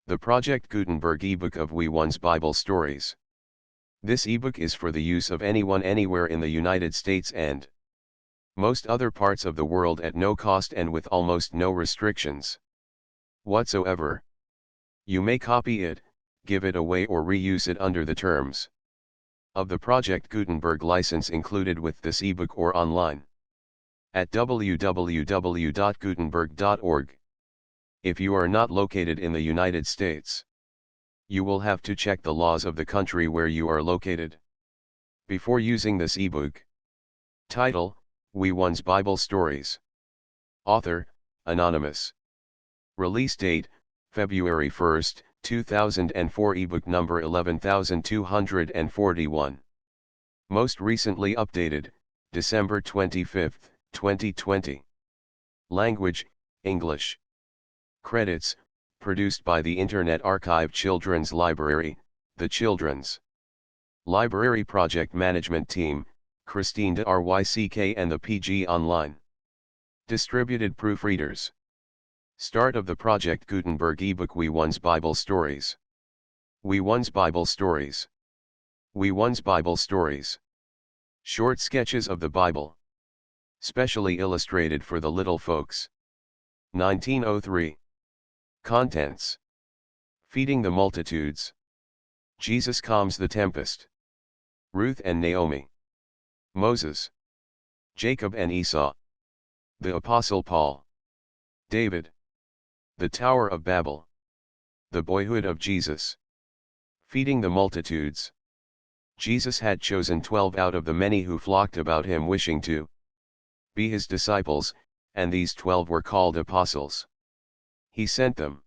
The Project Gutenberg ebook of We One's Bible Stories. This ebook is for the use of anyone anywhere in the United States and most other parts of the world at no cost and with almost no restrictions whatsoever. You may copy it, give it away or reuse it under the terms of the Project Gutenberg license included with this ebook or online at www.gutenberg.org. If you are not located in the United States, you will have to check the laws of the country where you are located before using this ebook. Title: We One's Bible Stories. Author: Anonymous. Release date: February 1, 2004. Ebook number 11241. Most recently updated, December 25, 2020. Language: English. Credits: produced by the Internet Archive Children's Library, the Children's Library Project Management Team, Christine de Ryck and the PG Online. Distributed proofreaders. Start of the Project Gutenberg ebook. We One's Bible Stories. We One's Bible Stories. We One's Bible Stories. Short sketches of the Bible. Specially illustrated for the little folks. 1903. Contents: Feeding the Multitudes. Jesus Calms the Tempest. Ruth and Naomi. Moses. Jacob and Esau. The Apostle Paul. David. The Tower of Babel. The Boyhood of Jesus. Feeding the Multitudes. Jesus had chosen 12 out of the many who flocked about him wishing to be his disciples, and these 12 were called apostles. He sent them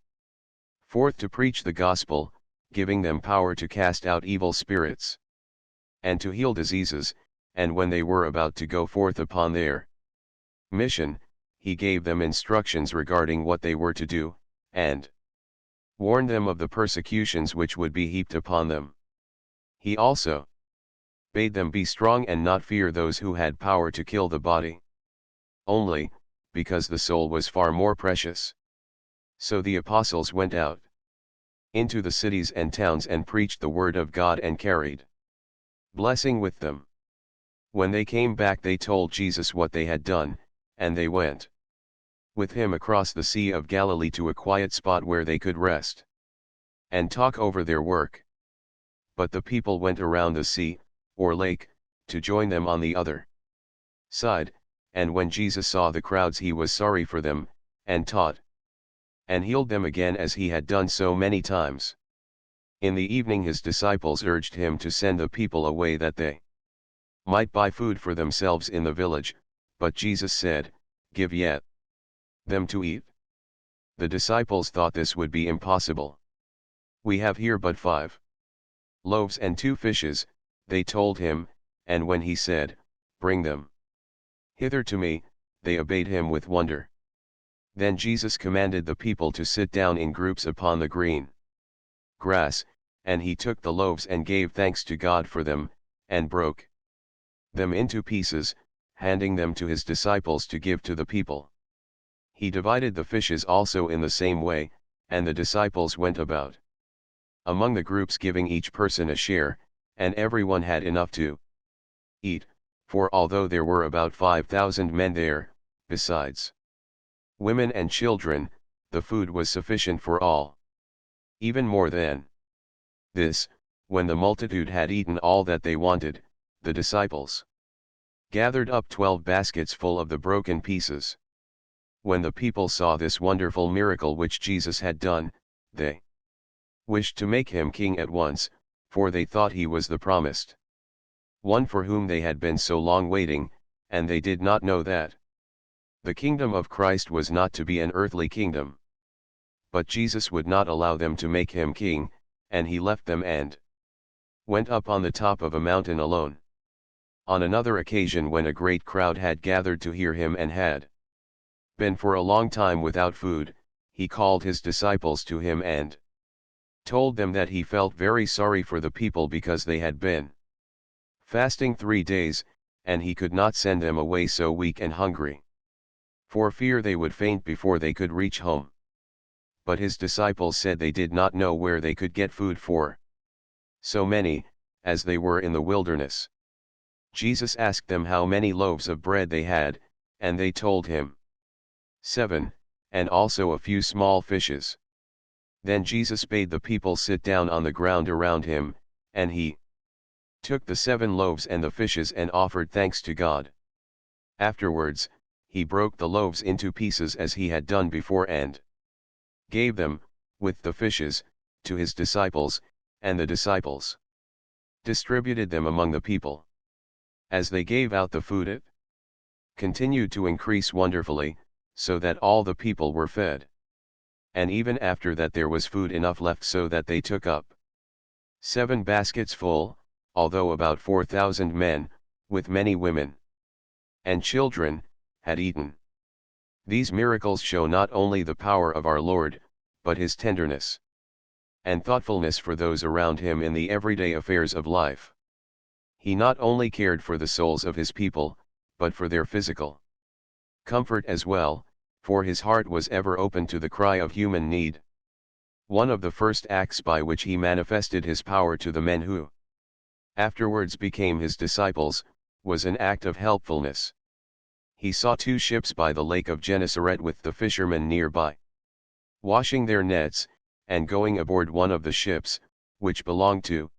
forth to preach the gospel, giving them power to cast out evil spirits, and to heal diseases, and when they were about to go forth upon their mission, he gave them instructions regarding what they were to do, and warned them of the persecutions which would be heaped upon them. He also bade them be strong and not fear those who had power to kill the body only, because the soul was far more precious. So the apostles went out into the cities and towns and preached the word of God and carried blessing with them. When they came back they told Jesus what they had done, and they went with him across the Sea of Galilee to a quiet spot where they could rest and talk over their work. But the people went around the sea, or lake, to join them on the other side, and when Jesus saw the crowds he was sorry for them, and taught and healed them again as he had done so many times. In the evening his disciples urged him to send the people away that they might buy food for themselves in the village, but Jesus said, "Give yet them to eat." The disciples thought this would be impossible. "We have here but 5 loaves and 2 fishes, they told him, and when he said, "Bring them hither to me," they obeyed him with wonder. Then Jesus commanded the people to sit down in groups upon the green grass, and he took the loaves and gave thanks to God for them, and broke them into pieces, handing them to his disciples to give to the people. He divided the fishes also in the same way, and the disciples went about among the groups giving each person a share, and everyone had enough to eat, for although there were about 5,000 men there, besides women and children, the food was sufficient for all. Even more than this, when the multitude had eaten all that they wanted, the disciples gathered up 12 baskets full of the broken pieces. When the people saw this wonderful miracle which Jesus had done, they wished to make him king at once, for they thought he was the promised one for whom they had been so long waiting, and they did not know that the kingdom of Christ was not to be an earthly kingdom. But Jesus would not allow them to make him king, and he left them and went up on the top of a mountain alone. On another occasion, when a great crowd had gathered to hear him and had been for a long time without food, he called his disciples to him and told them that he felt very sorry for the people because they had been fasting 3 days, and he could not send them away so weak and hungry, for fear they would faint before they could reach home. but his disciples said they did not know where they could get food for so many, as they were in the wilderness. Jesus asked them how many loaves of bread they had, and they told him, 7, and also a few small fishes. Then Jesus bade the people sit down on the ground around him, and he took the 7 loaves and the fishes and offered thanks to God. Afterwards, he broke the loaves into pieces as he had done before and gave them, with the fishes, to his disciples, and the disciples distributed them among the people. As they gave out the food, it continued to increase wonderfully, so that all the people were fed. And even after that there was food enough left so that they took up 7 baskets full, although about 4,000 men, with many women and children, had eaten. These miracles show not only the power of our Lord, but his tenderness and thoughtfulness for those around him in the everyday affairs of life. He not only cared for the souls of his people, but for their physical comfort as well, for his heart was ever open to the cry of human need. One of the first acts by which he manifested his power to the men who afterwards became his disciples, was an act of helpfulness. He saw 2 ships by the lake of Gennesaret with the fishermen nearby, washing their nets, and going aboard one of the ships, which belonged to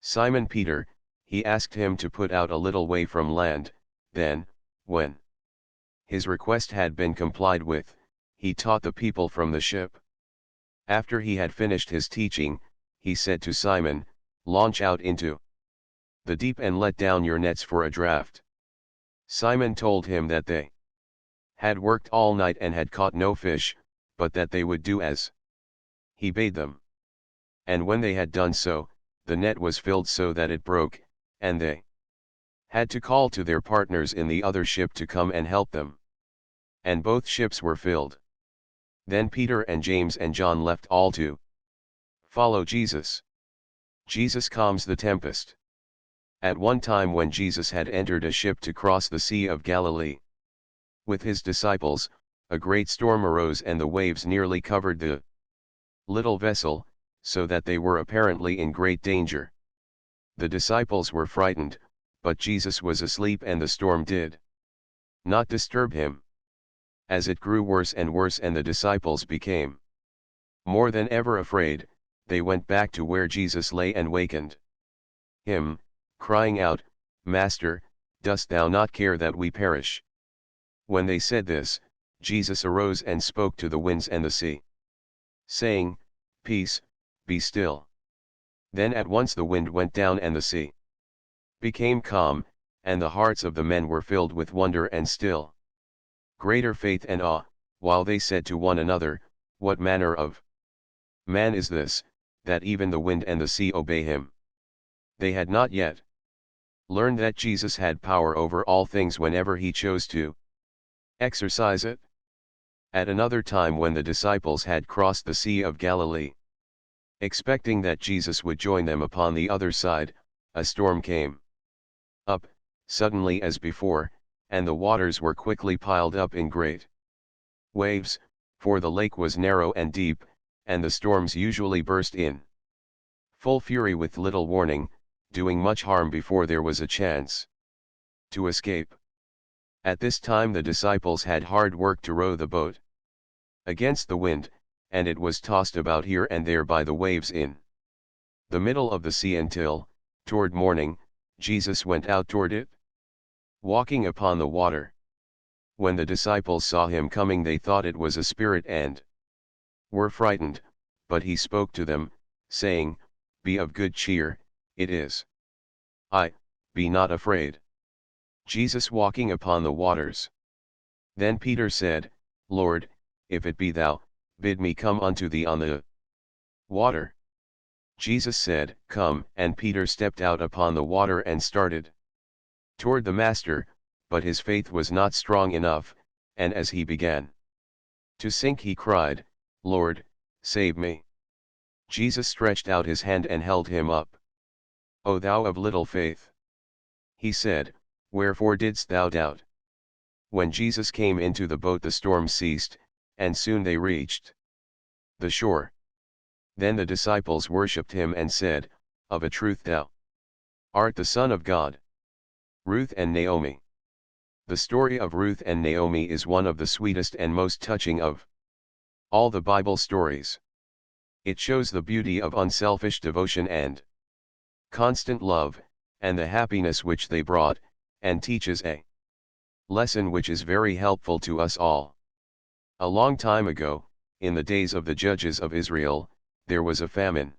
Simon Peter, he asked him to put out a little way from land. Then, when his request had been complied with, he taught the people from the ship. After he had finished his teaching, he said to Simon, "Launch out into the deep and let down your nets for a draught." Simon told him that they had worked all night and had caught no fish, but that they would do as he bade them. And when they had done so, the net was filled so that it broke, and they had to call to their partners in the other ship to come and help them. And both ships were filled. Then Peter and James and John left all to follow Jesus. Jesus calms the tempest. At one time when Jesus had entered a ship to cross the Sea of Galilee with his disciples, a great storm arose and the waves nearly covered the little vessel, so that they were apparently in great danger. The disciples were frightened, but Jesus was asleep and the storm did not disturb him. As it grew worse and worse and the disciples became more than ever afraid, they went back to where Jesus lay and wakened him, crying out, "Master, dost thou not care that we perish?" When they said this, Jesus arose and spoke to the winds and the sea, saying, "Peace, be still." Then at once the wind went down and the sea became calm, and the hearts of the men were filled with wonder and still greater faith and awe, while they said to one another, "What manner of man is this, that even the wind and the sea obey him?" They had not yet learned that Jesus had power over all things whenever he chose to exercise it. At another time when the disciples had crossed the Sea of Galilee, expecting that Jesus would join them upon the other side, a storm came up, suddenly as before, and the waters were quickly piled up in great waves, for the lake was narrow and deep, and the storms usually burst in full fury with little warning, doing much harm before there was a chance to escape. At this time the disciples had hard work to row the boat against the wind, and it was tossed about here and there by the waves in the middle of the sea until, toward morning, Jesus went out toward it, walking upon the water. When the disciples saw him coming they thought it was a spirit and were frightened, but he spoke to them, saying, "Be of good cheer, it is I, be not afraid." Jesus walking upon the waters. Then Peter said, "Lord, if it be thou, bid me come unto thee on the water." Jesus said, "Come," and Peter stepped out upon the water and started toward the Master, but his faith was not strong enough, and as he began to sink he cried, "Lord, save me." Jesus stretched out his hand and held him up. "O thou of little faith," he said, "wherefore didst thou doubt?" When Jesus came into the boat the storm ceased, and soon they reached the shore. Then the disciples worshipped him and said, Of a truth thou art the Son of God. Ruth and Naomi. The story of Ruth and Naomi is one of the sweetest and most touching of all the Bible stories. It shows the beauty of unselfish devotion and constant love, and the happiness which they brought, and teaches a lesson which is very helpful to us all. A long time ago, in the days of the judges of Israel, there was a famine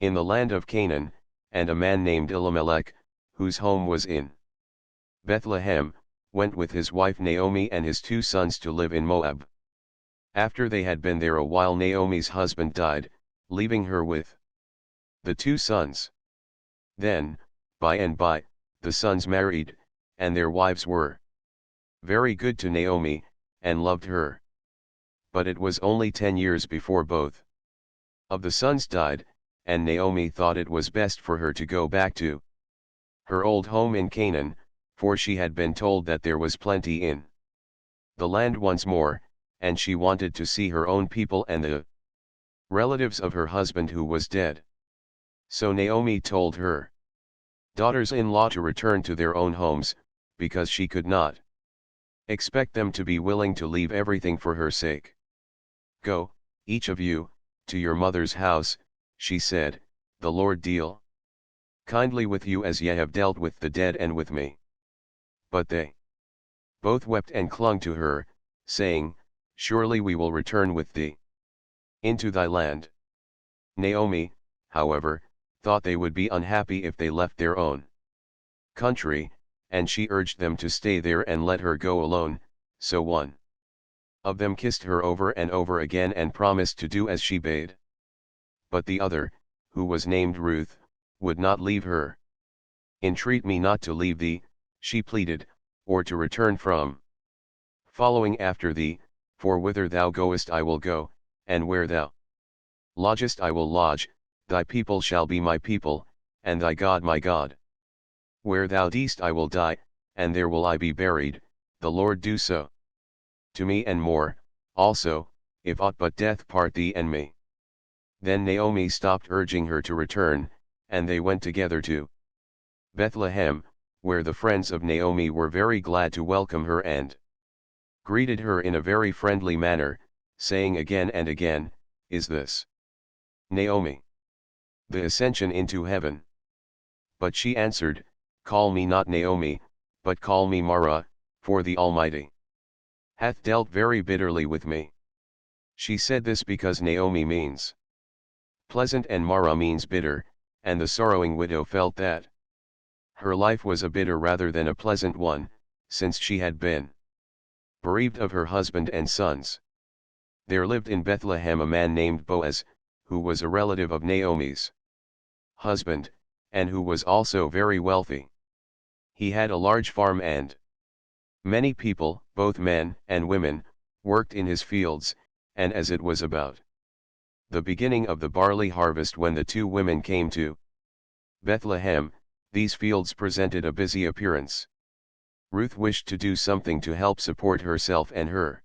in the land of Canaan, and a man named Elimelech, whose home was in Bethlehem, went with his wife Naomi and his 2 sons to live in Moab. After they had been there a while, Naomi's husband died, leaving her with the 2 sons. Then, by and by, the sons married, and their wives were very good to Naomi, and loved her. But it was only 10 years before both of the sons died, and Naomi thought it was best for her to go back to her old home in Canaan, for she had been told that there was plenty in the land once more, and she wanted to see her own people and the relatives of her husband who was dead. So Naomi told her daughters-in-law to return to their own homes, because she could not expect them to be willing to leave everything for her sake. Go, each of you, to your mother's house, she said, the Lord deal kindly with you as ye have dealt with the dead and with me. But they both wept and clung to her, saying, Surely we will return with thee into thy land. Naomi, however, thought they would be unhappy if they left their own country, and she urged them to stay there and let her go alone, so one of them kissed her over and over again and promised to do as she bade. But the other, who was named Ruth, would not leave her. Entreat me not to leave thee, she pleaded, or to return from following after thee, for whither thou goest I will go, and where thou lodgest I will lodge, thy people shall be my people, and thy God my God. Where thou diest I will die, and there will I be buried, the Lord do so to me and more, also, if aught but death part thee and me. Then Naomi stopped urging her to return, and they went together to Bethlehem, where the friends of Naomi were very glad to welcome her and greeted her in a very friendly manner, saying again and again, Is this Naomi, the ascension into heaven? But she answered, Call me not Naomi, but call me Mara, for the Almighty hath dealt very bitterly with me. She said this because Naomi means pleasant and Mara means bitter, and the sorrowing widow felt that her life was a bitter rather than a pleasant one, since she had been bereaved of her husband and sons. There lived in Bethlehem a man named Boaz, who was a relative of Naomi's husband, and who was also very wealthy. He had a large farm and many people, both men and women, worked in his fields, and as it was about the beginning of the barley harvest when the 2 women came to Bethlehem, these fields presented a busy appearance. Ruth wished to do something to help support herself and her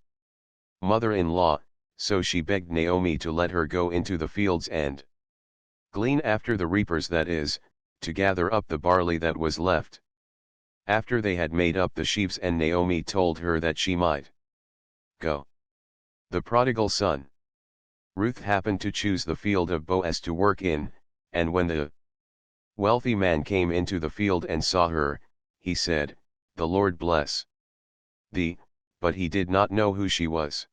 mother-in-law, so she begged Naomi to let her go into the fields and glean after the reapers, that is, to gather up the barley that was left. After they had made up the sheaves, and Naomi told her that she might go. The prodigal son. Ruth happened to choose the field of Boaz to work in, and when the wealthy man came into the field and saw her, he said, The Lord bless thee, but he did not know who she was.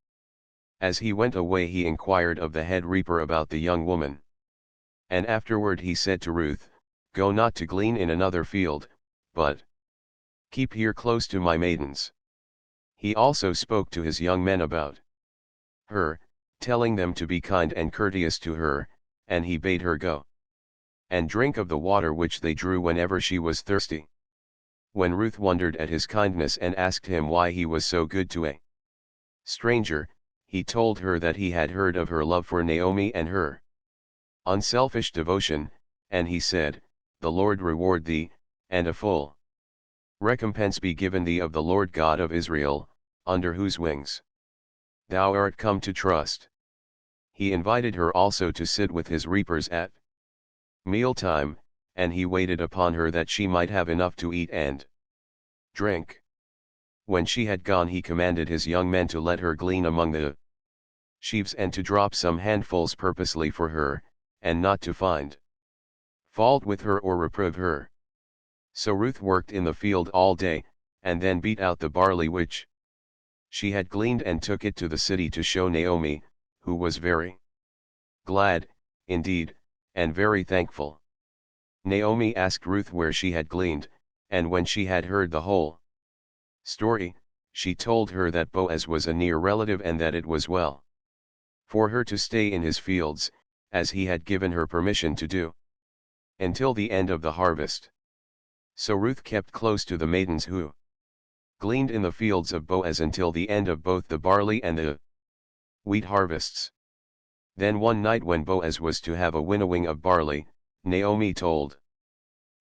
As he went away he inquired of the head reaper about the young woman. And afterward he said to Ruth, Go not to glean in another field, but keep here close to my maidens. He also spoke to his young men about her, telling them to be kind and courteous to her, and he bade her go and drink of the water which they drew whenever she was thirsty. When Ruth wondered at his kindness and asked him why he was so good to a stranger, he told her that he had heard of her love for Naomi and her unselfish devotion, and he said, The Lord reward thee, and a full recompense be given thee of the Lord God of Israel, under whose wings thou art come to trust. He invited her also to sit with his reapers at mealtime, and he waited upon her that she might have enough to eat and drink. When she had gone, he commanded his young men to let her glean among the sheaves and to drop some handfuls purposely for her, and not to find fault with her or reprove her. So Ruth worked in the field all day, and then beat out the barley which she had gleaned and took it to the city to show Naomi, who was very glad, indeed, and very thankful. Naomi asked Ruth where she had gleaned, and when she had heard the whole story, she told her that Boaz was a near relative and that it was well for her to stay in his fields, as he had given her permission to do, until the end of the harvest. So Ruth kept close to the maidens who gleaned in the fields of Boaz until the end of both the barley and the wheat harvests. Then one night when Boaz was to have a winnowing of barley, Naomi told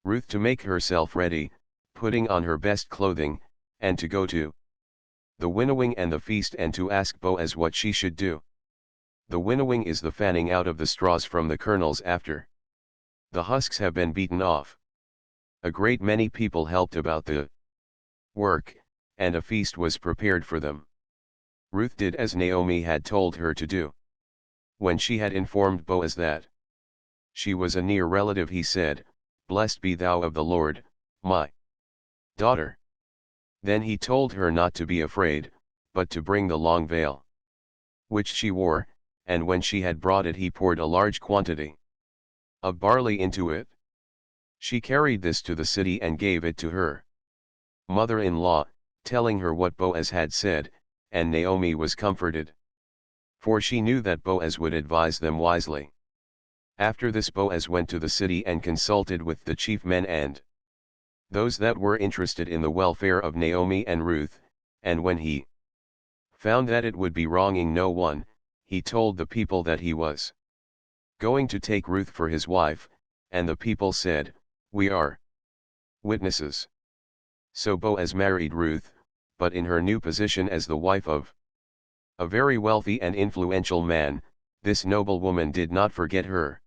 Ruth to make herself ready, putting on her best clothing, and to go to the winnowing and the feast and to ask Boaz what she should do. The winnowing is the fanning out of the straws from the kernels after the husks have been beaten off. A great many people helped about the work, and a feast was prepared for them. Ruth did as Naomi had told her to do. When she had informed Boaz that she was a near relative, he said, "Blessed be thou of the Lord, my daughter." Then he told her not to be afraid, but to bring the long veil which she wore, and when she had brought it he poured a large quantity of barley into it. She carried this to the city and gave it to her mother-in-law, telling her what Boaz had said, and Naomi was comforted, for she knew that Boaz would advise them wisely. After this Boaz went to the city and consulted with the chief men and those that were interested in the welfare of Naomi and Ruth, and when he found that it would be wronging no one, he told the people that he was going to take Ruth for his wife, and the people said, "We are witnesses." So Boaz married Ruth, but in her new position as the wife of a very wealthy and influential man, this noble woman did not forget her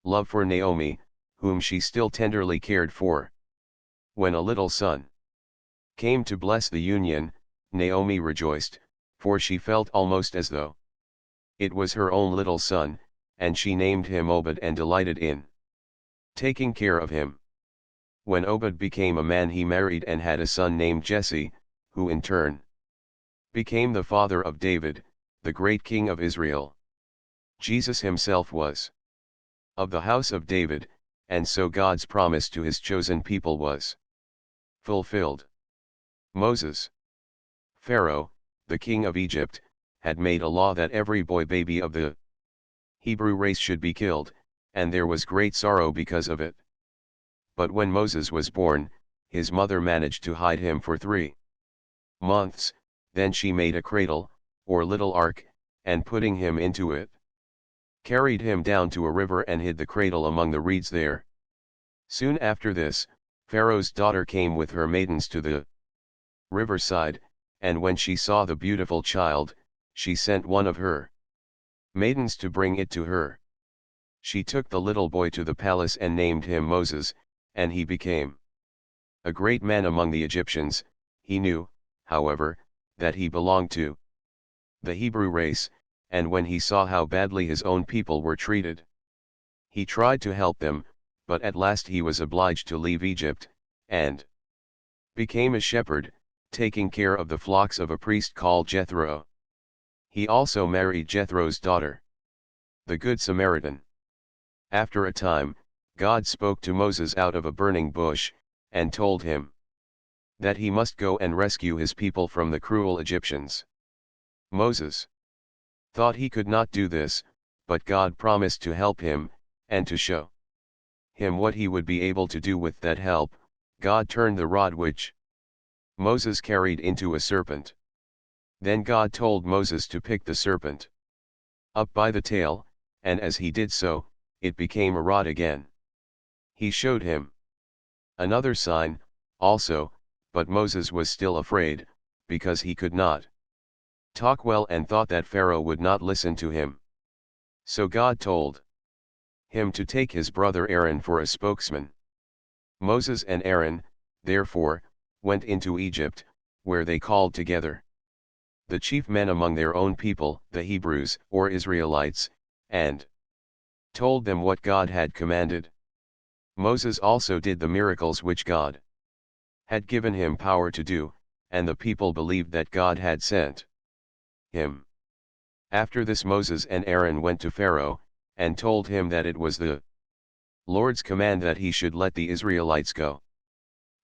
love for Naomi, whom she still tenderly cared for. When a little son came to bless the union, Naomi rejoiced, for she felt almost as though it was her own little son, and she named him Obed and delighted in taking care of him. When Obed became a man, he married and had a son named Jesse, who in turn became the father of David, the great king of Israel. Jesus himself was of the house of David, and so God's promise to his chosen people was fulfilled. Moses. Pharaoh, the king of Egypt, had made a law that every boy baby of the Hebrew race should be killed, and there was great sorrow because of it. But when Moses was born, his mother managed to hide him for 3 months, then she made a cradle, or little ark, and putting him into it, carried him down to a river and hid the cradle among the reeds there. Soon after this, Pharaoh's daughter came with her maidens to the riverside, and when she saw the beautiful child, she sent one of her maidens to bring it to her. She took the little boy to the palace and named him Moses, and he became a great man among the Egyptians. He knew, however, that he belonged to the Hebrew race, and when he saw how badly his own people were treated, he tried to help them, but at last he was obliged to leave Egypt, and became a shepherd, taking care of the flocks of a priest called Jethro. He also married Jethro's daughter, the Good Samaritan. After a time, God spoke to Moses out of a burning bush, and told him that he must go and rescue his people from the cruel Egyptians. Moses thought he could not do this, but God promised to help him, and to show him what he would be able to do with that help. God turned the rod which Moses carried into a serpent. Then God told Moses to pick the serpent up by the tail, and as he did so, it became a rod again. He showed him another sign, also, but Moses was still afraid, because he could not talk well and thought that Pharaoh would not listen to him. So God told him to take his brother Aaron for a spokesman. Moses and Aaron, therefore, went into Egypt, where they called together the chief men among their own people, the Hebrews, or Israelites, and told them what God had commanded. Moses also did the miracles which God had given him power to do, and the people believed that God had sent him. After this Moses and Aaron went to Pharaoh, and told him that it was the Lord's command that he should let the Israelites go.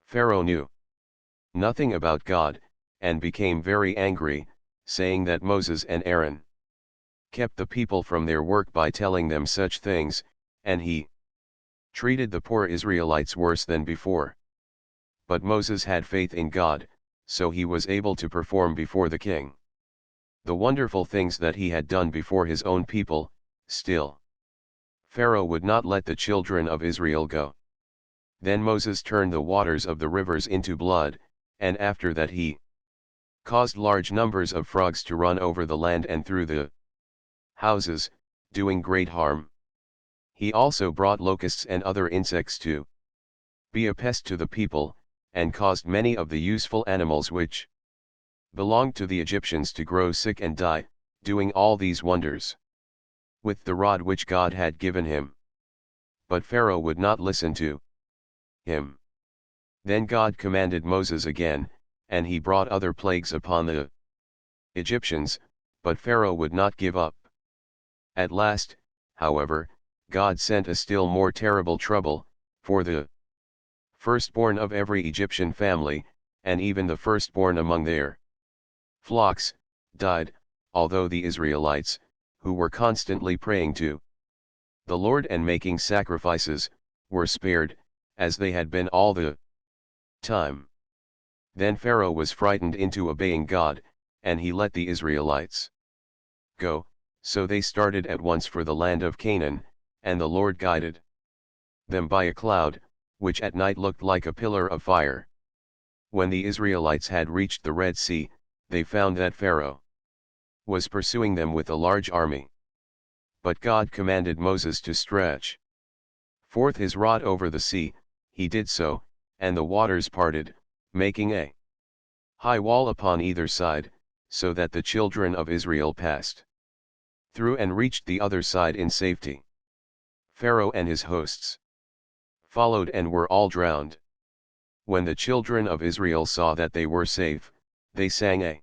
Pharaoh knew nothing about God, and became very angry, saying that Moses and Aaron kept the people from their work by telling them such things, and he treated the poor Israelites worse than before. But Moses had faith in God, so he was able to perform before the king the wonderful things that he had done before his own people. Still, Pharaoh would not let the children of Israel go. Then Moses turned the waters of the rivers into blood, and after that he caused large numbers of frogs to run over the land and through the houses, doing great harm. He also brought locusts and other insects to be a pest to the people, and caused many of the useful animals which belonged to the Egyptians to grow sick and die, doing all these wonders with the rod which God had given him. But Pharaoh would not listen to him. Then God commanded Moses again, and he brought other plagues upon the Egyptians, but Pharaoh would not give up. At last, however, God sent a still more terrible trouble, for the firstborn of every Egyptian family, and even the firstborn among their flocks, died, although the Israelites, who were constantly praying to the Lord and making sacrifices, were spared, as they had been all the time. Then Pharaoh was frightened into obeying God, and he let the Israelites go, so they started at once for the land of Canaan, and the Lord guided them by a cloud, which at night looked like a pillar of fire. When the Israelites had reached the Red Sea, they found that Pharaoh was pursuing them with a large army. But God commanded Moses to stretch forth his rod over the sea. He did so, and the waters parted, making a high wall upon either side, so that the children of Israel passed through and reached the other side in safety. Pharaoh and his hosts followed and were all drowned. When the children of Israel saw that they were safe, they sang a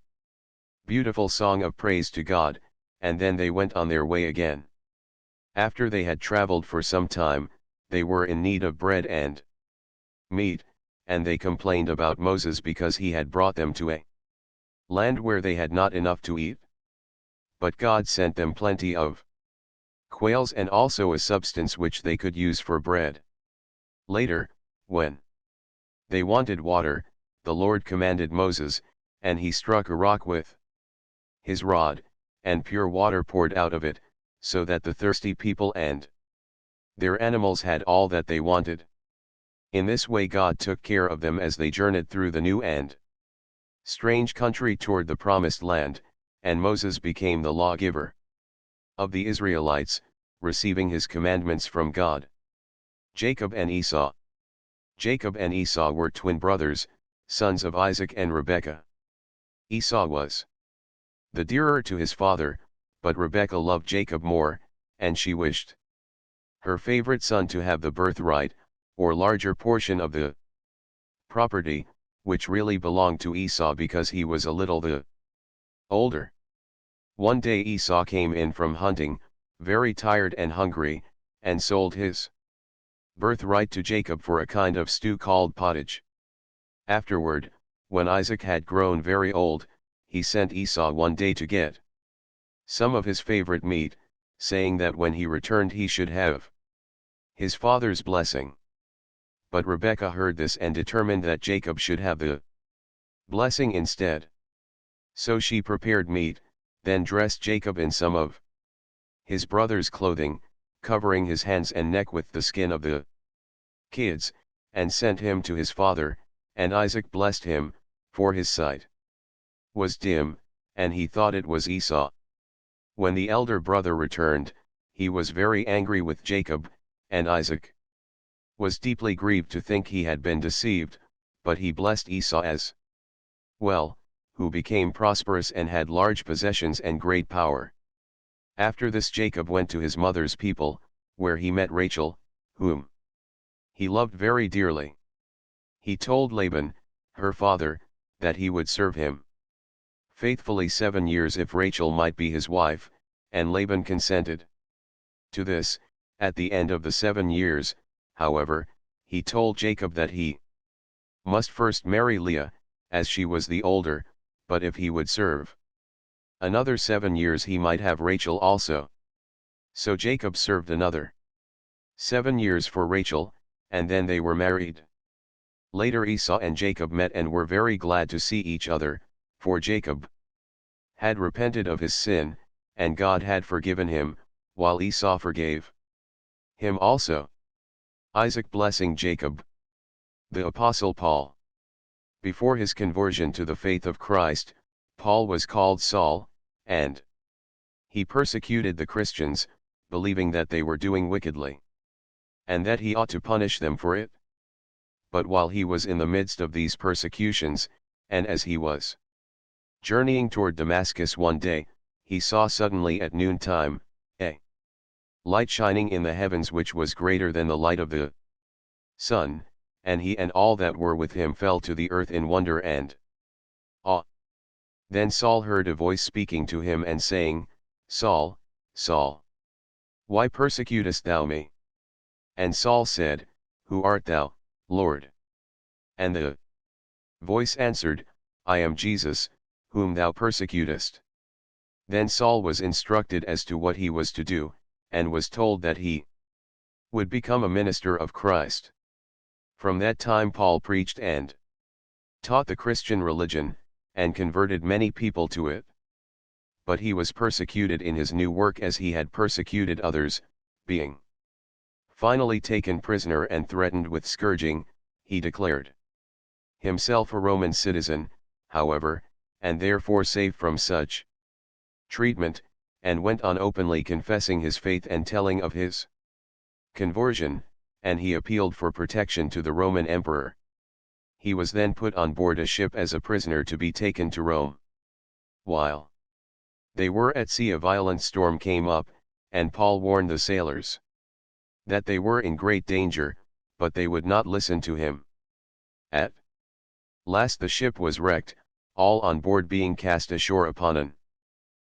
beautiful song of praise to God, and then they went on their way again. After they had traveled for some time, they were in need of bread and meat, and they complained about Moses because he had brought them to a land where they had not enough to eat. But God sent them plenty of quails and also a substance which they could use for bread. Later, when they wanted water, the Lord commanded Moses, and he struck a rock with his rod, and pure water poured out of it, so that the thirsty people and their animals had all that they wanted. In this way God took care of them as they journeyed through the new and strange country toward the promised land, and Moses became the lawgiver of the Israelites, receiving his commandments from God. Jacob and Esau. Jacob and Esau were twin brothers, sons of Isaac and Rebekah. Esau was the dearer to his father, but Rebekah loved Jacob more, and she wished her favorite son to have the birthright, or larger portion of the property, which really belonged to Esau because he was a little the older. One day Esau came in from hunting, very tired and hungry, and sold his birthright to Jacob for a kind of stew called pottage. Afterward, when Isaac had grown very old, he sent Esau one day to get some of his favorite meat, saying that when he returned he should have his father's blessing. But Rebekah heard this and determined that Jacob should have the blessing instead. So she prepared meat, then dressed Jacob in some of his brother's clothing, covering his hands and neck with the skin of the kids, and sent him to his father, and Isaac blessed him, for his sight was dim, and he thought it was Esau. When the elder brother returned, he was very angry with Jacob, and Isaac was deeply grieved to think he had been deceived, but he blessed Esau as well, who became prosperous and had large possessions and great power. After this Jacob went to his mother's people, where he met Rachel, whom he loved very dearly. He told Laban, her father, that he would serve him faithfully 7 years if Rachel might be his wife, and Laban consented to this. At the end of the 7 years, however, he told Jacob that he must first marry Leah, as she was the older, but if he would serve another 7 years he might have Rachel also. So Jacob served another 7 years for Rachel, and then they were married. Later Esau and Jacob met and were very glad to see each other, for Jacob had repented of his sin, and God had forgiven him, while Esau forgave him also. Isaac blessing Jacob. The Apostle Paul. Before his conversion to the faith of Christ, Paul was called Saul, and he persecuted the Christians, believing that they were doing wickedly, and that he ought to punish them for it. But while he was in the midst of these persecutions, and as he was journeying toward Damascus one day, he saw suddenly at noontime a light shining in the heavens which was greater than the light of the sun, and he and all that were with him fell to the earth in wonder and awe. Then Saul heard a voice speaking to him and saying, Saul, Saul, why persecutest thou me? And Saul said, Who art thou, Lord? And the voice answered, I am Jesus, whom thou persecutest. Then Saul was instructed as to what he was to do, and was told that he would become a minister of Christ. From that time Paul preached and taught the Christian religion, and converted many people to it. But he was persecuted in his new work as he had persecuted others, being finally taken prisoner and threatened with scourging. He declared himself a Roman citizen, however, and therefore safe from such treatment, and went on openly confessing his faith and telling of his conversion, and he appealed for protection to the Roman emperor. He was then put on board a ship as a prisoner to be taken to Rome. While they were at sea a violent storm came up, and Paul warned the sailors that they were in great danger, but they would not listen to him. At last the ship was wrecked, all on board being cast ashore upon an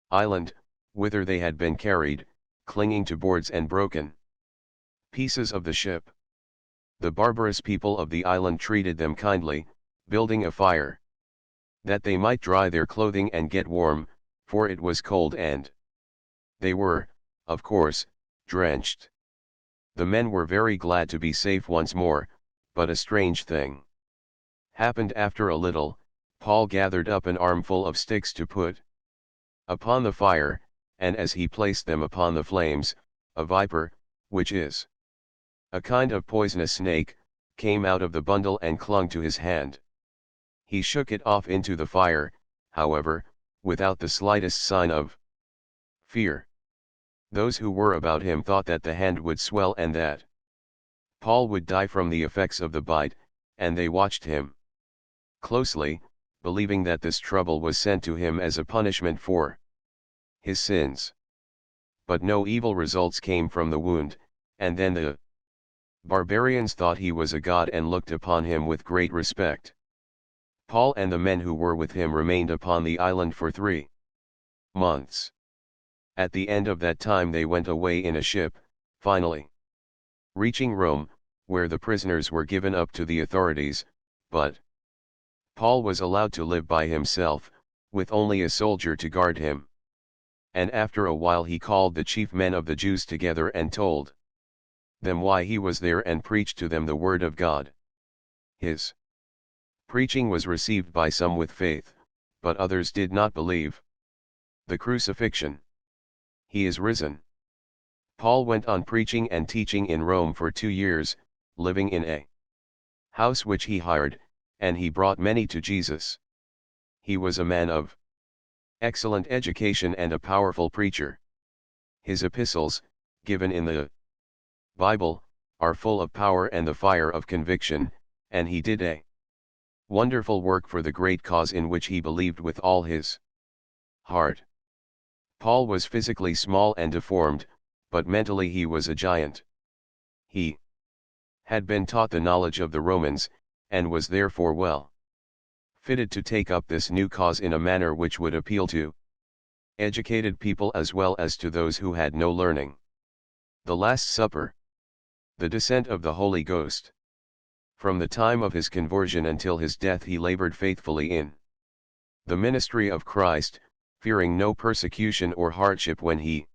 island, whither they had been carried, clinging to boards and broken pieces of the ship. The barbarous people of the island treated them kindly, building a fire, that they might dry their clothing and get warm, for it was cold and they were, of course, drenched. The men were very glad to be safe once more, but a strange thing happened after a little. Paul gathered up an armful of sticks to put upon the fire, and as he placed them upon the flames, a viper, which is a kind of poisonous snake, came out of the bundle and clung to his hand. He shook it off into the fire, however, without the slightest sign of fear. Those who were about him thought that the hand would swell and that Paul would die from the effects of the bite, and they watched him closely, believing that this trouble was sent to him as a punishment for his sins. But no evil results came from the wound, and then the barbarians thought he was a god and looked upon him with great respect. Paul and the men who were with him remained upon the island for 3 months. At the end of that time they went away in a ship, finally reaching Rome, where the prisoners were given up to the authorities, but Paul was allowed to live by himself, with only a soldier to guard him. And after a while he called the chief men of the Jews together and told them why he was there and preached to them the word of God. His preaching was received by some with faith, but others did not believe. The crucifixion. He is risen. Paul went on preaching and teaching in Rome for 2 years, living in a house which he hired, and he brought many to Jesus. He was a man of excellent education and a powerful preacher. His epistles, given in the Bible, are full of power and the fire of conviction, and he did a wonderful work for the great cause in which he believed with all his heart. Paul was physically small and deformed, but mentally he was a giant. He had been taught the knowledge of the Romans, and was therefore well fitted to take up this new cause in a manner which would appeal to educated people as well as to those who had no learning. The Last Supper. The descent of the Holy Ghost. From the time of his conversion until his death he labored faithfully in the ministry of Christ, fearing no persecution or hardship when he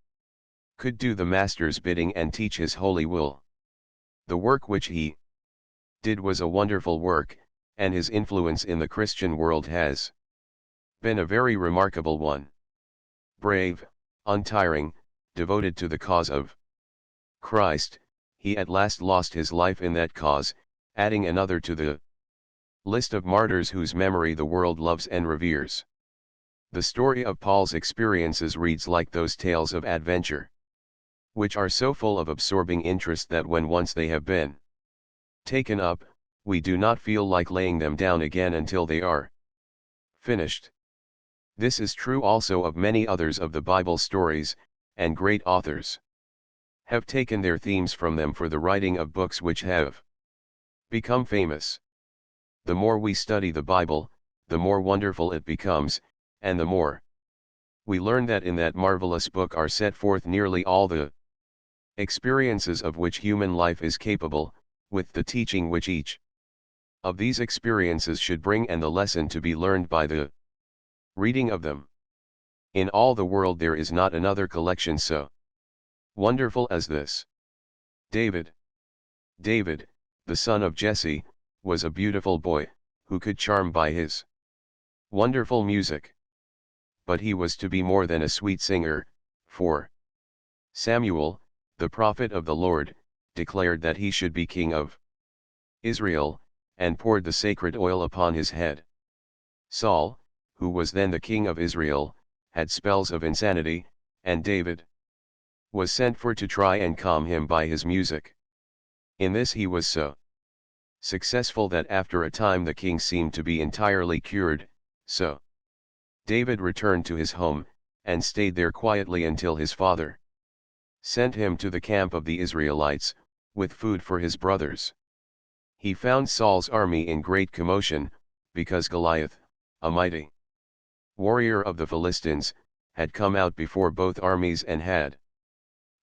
could do the Master's bidding and teach his holy will. The work which he did was a wonderful work, and his influence in the Christian world has been a very remarkable one. Brave, untiring, devoted to the cause of Christ, he at last lost his life in that cause, adding another to the list of martyrs whose memory the world loves and reveres. The story of Paul's experiences reads like those tales of adventure, which are so full of absorbing interest that when once they have been taken up, we do not feel like laying them down again until they are finished. This is true also of many others of the Bible stories, and great authors have taken their themes from them for the writing of books which have become famous. The more we study the Bible, the more wonderful it becomes, and the more we learn that in that marvelous book are set forth nearly all the experiences of which human life is capable, with the teaching which each of these experiences should bring and the lesson to be learned by the reading of them. In all the world there is not another collection so wonderful as this. David, the son of Jesse, was a beautiful boy, who could charm by his wonderful music. But he was to be more than a sweet singer, for Samuel, the prophet of the Lord, declared that he should be king of Israel, and poured the sacred oil upon his head. Saul, who was then the king of Israel, had spells of insanity, and David was sent for to try and calm him by his music. In this he was so successful that after a time the king seemed to be entirely cured, so David returned to his home, and stayed there quietly until his father sent him to the camp of the Israelites, with food for his brothers. He found Saul's army in great commotion, because Goliath, a mighty warrior of the Philistines, had come out before both armies and had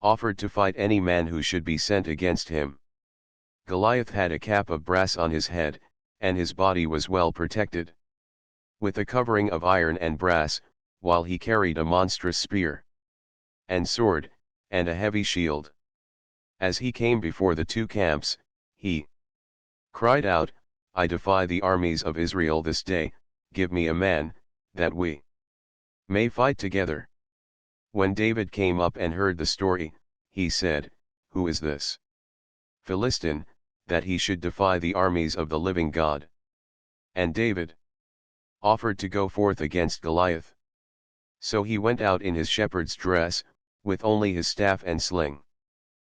offered to fight any man who should be sent against him. Goliath had a cap of brass on his head, and his body was well protected with a covering of iron and brass, while he carried a monstrous spear and sword, and a heavy shield. As he came before the two camps, he cried out, "I defy the armies of Israel this day, give me a man, that we may fight together." When David came up and heard the story, he said, "Who is this Philistine, that he should defy the armies of the living God?" And David offered to go forth against Goliath. So he went out in his shepherd's dress, with only his staff and sling.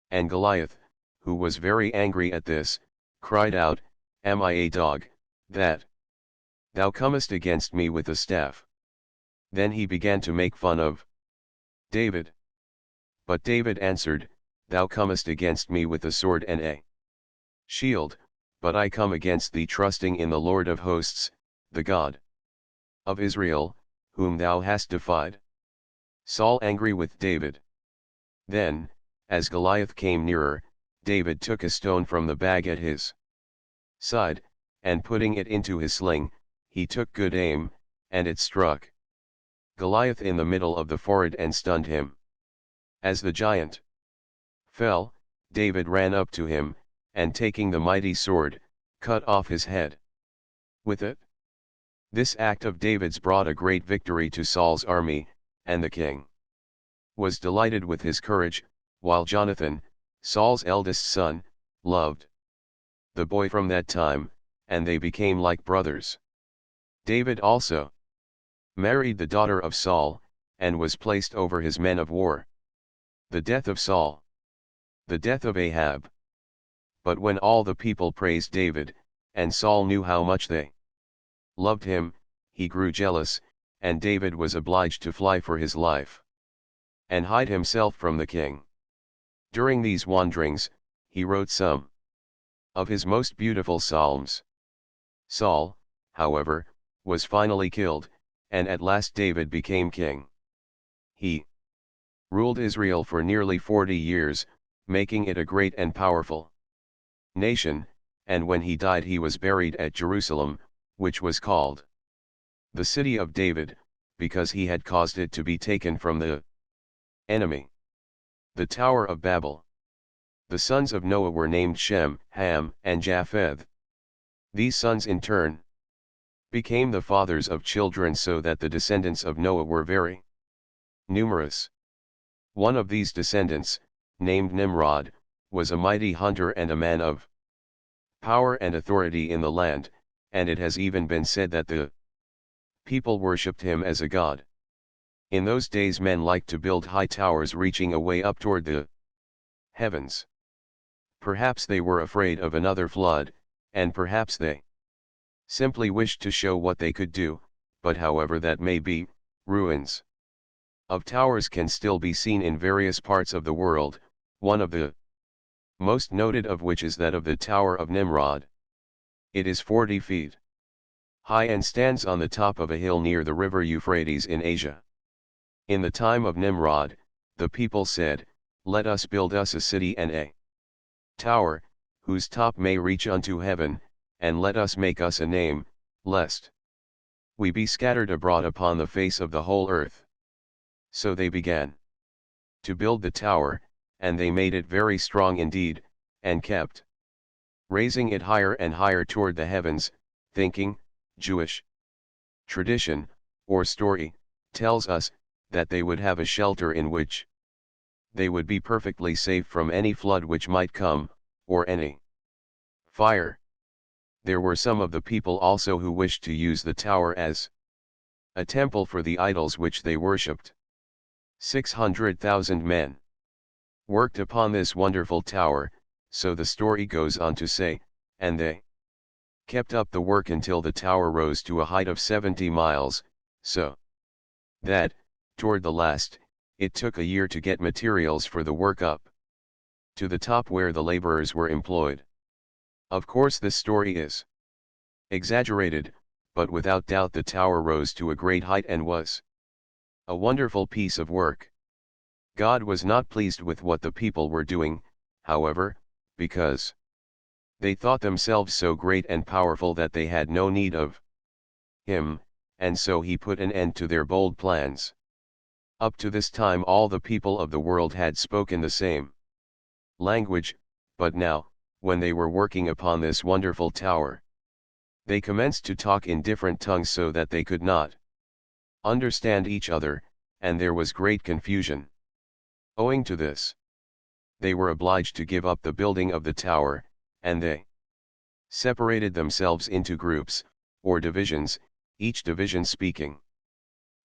And Goliath, who was very angry at this, cried out, "Am I a dog, that thou comest against me with a staff?" Then he began to make fun of David. But David answered, "Thou comest against me with a sword and a shield, but I come against thee trusting in the Lord of hosts, the God of Israel, whom thou hast defied." Saul angry with David. Then, as Goliath came nearer, David took a stone from the bag at his side, and putting it into his sling, he took good aim, and it struck Goliath in the middle of the forehead and stunned him. As the giant fell, David ran up to him, and taking the mighty sword, cut off his head with it. This act of David's brought a great victory to Saul's army, and the king was delighted with his courage, while Jonathan, Saul's eldest son, loved the boy from that time, and they became like brothers. David also married the daughter of Saul, and was placed over his men of war. The death of Saul. The death of Ahab. But when all the people praised David, and Saul knew how much they loved him, he grew jealous, and David was obliged to fly for his life, and hide himself from the king. During these wanderings, he wrote some of his most beautiful psalms. Saul, however, was finally killed, and at last David became king. He ruled Israel for nearly 40 years, making it a great and powerful nation, and when he died he was buried at Jerusalem, which was called the city of David, because he had caused it to be taken from the enemy. The Tower of Babel. The sons of Noah were named Shem, Ham, and Japheth. These sons in turn became the fathers of children, so that the descendants of Noah were very numerous. One of these descendants, named Nimrod, was a mighty hunter and a man of power and authority in the land, and it has even been said that the people worshipped him as a god. In those days men liked to build high towers reaching away up toward the heavens. Perhaps they were afraid of another flood, and perhaps they simply wished to show what they could do, but however that may be, ruins of towers can still be seen in various parts of the world, one of the most noted of which is that of the Tower of Nimrod. It is 40 feet high and stands on the top of a hill near the river Euphrates in Asia. In the time of Nimrod, the people said, "Let us build us a city and a tower, whose top may reach unto heaven, and let us make us a name, lest we be scattered abroad upon the face of the whole earth." So they began to build the tower, and they made it very strong indeed, and kept raising it higher and higher toward the heavens, thinking. Jewish tradition, or story, tells us, that they would have a shelter in which they would be perfectly safe from any flood which might come, or any fire. There were some of the people also who wished to use the tower as a temple for the idols which they worshipped. 600,000 men worked upon this wonderful tower, so the story goes on to say, and they kept up the work until the tower rose to a height of 70 miles, so that, toward the last, it took a year to get materials for the work up to the top where the laborers were employed. Of course this story is exaggerated, but without doubt the tower rose to a great height and was a wonderful piece of work. God was not pleased with what the people were doing, however, because they thought themselves so great and powerful that they had no need of him, and so he put an end to their bold plans. Up to this time all the people of the world had spoken the same language, but now, when they were working upon this wonderful tower, they commenced to talk in different tongues so that they could not understand each other, and there was great confusion. Owing to this, they were obliged to give up the building of the tower, and they separated themselves into groups, or divisions, each division speaking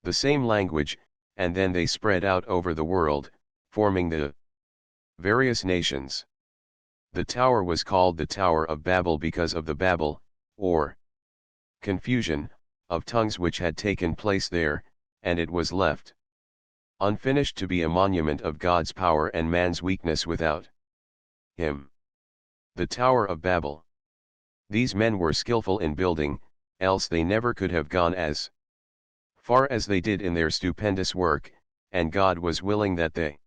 the same language, and then they spread out over the world, forming the various nations. The tower was called the Tower of Babel because of the Babel, or confusion, of tongues which had taken place there, and it was left unfinished to be a monument of God's power and man's weakness without him. The Tower of Babel. These men were skillful in building, else they never could have gone as far as they did in their stupendous work, and God was willing that they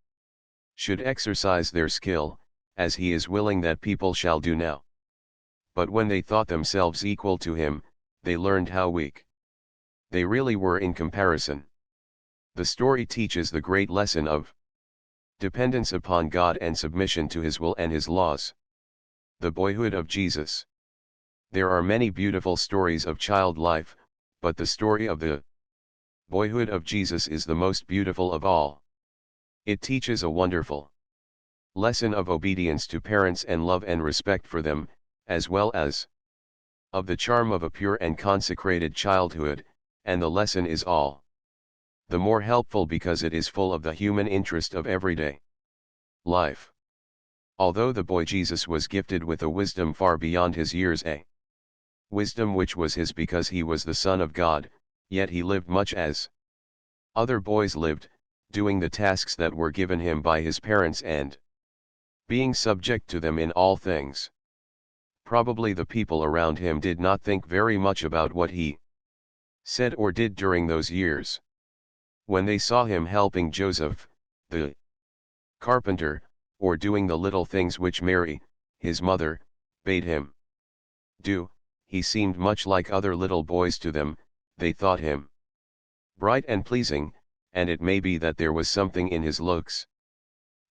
should exercise their skill, as he is willing that people shall do now. But when they thought themselves equal to him, they learned how weak they really were in comparison. The story teaches the great lesson of dependence upon God and submission to his will and his laws. The boyhood of Jesus. There are many beautiful stories of child life, but the story of the boyhood of Jesus is the most beautiful of all. It teaches a wonderful lesson of obedience to parents and love and respect for them, as well as of the charm of a pure and consecrated childhood, and the lesson is all the more helpful because it is full of the human interest of everyday life. Although the boy Jesus was gifted with a wisdom far beyond his years, a wisdom which was his because he was the Son of God, yet he lived much as other boys lived, doing the tasks that were given him by his parents and being subject to them in all things. Probably the people around him did not think very much about what he said or did during those years. When they saw him helping Joseph, the carpenter, or doing the little things which Mary, his mother, bade him do, he seemed much like other little boys to them. They thought him bright and pleasing, and it may be that there was something in his looks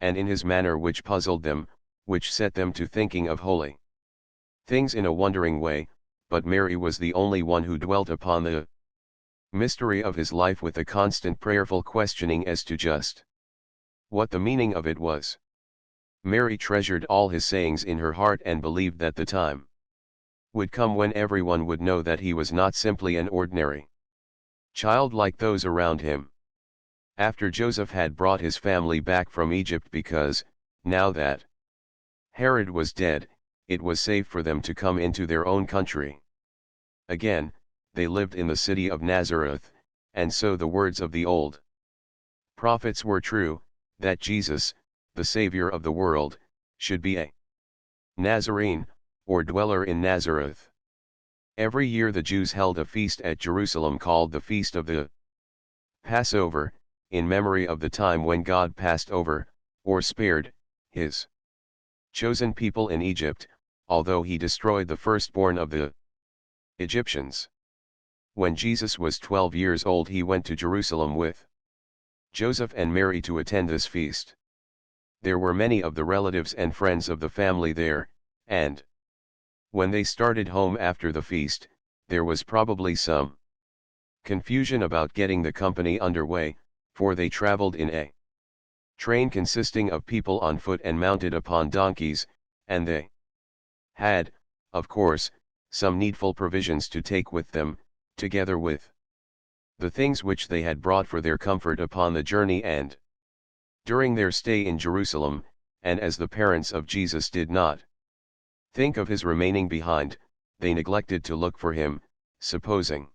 and in his manner which puzzled them, which set them to thinking of holy things in a wondering way, but Mary was the only one who dwelt upon the mystery of his life with a constant prayerful questioning as to just what the meaning of it was. Mary treasured all his sayings in her heart and believed that the time would come when everyone would know that he was not simply an ordinary child like those around him. After Joseph had brought his family back from Egypt because, now that Herod was dead, it was safe for them to come into their own country. Again, they lived in the city of Nazareth, and so the words of the old prophets were true, that Jesus, the Savior of the world, should be a Nazarene, or dweller in Nazareth. Every year the Jews held a feast at Jerusalem called the Feast of the Passover, in memory of the time when God passed over, or spared, his chosen people in Egypt, although he destroyed the firstborn of the Egyptians. When Jesus was 12 years old, he went to Jerusalem with Joseph and Mary to attend this feast. There were many of the relatives and friends of the family there, and when they started home after the feast, there was probably some confusion about getting the company underway, for they traveled in a train consisting of people on foot and mounted upon donkeys, and they had, of course, some needful provisions to take with them, together with the things which they had brought for their comfort upon the journey and during their stay in Jerusalem, and as the parents of Jesus did not think of his remaining behind, they neglected to look for him, supposing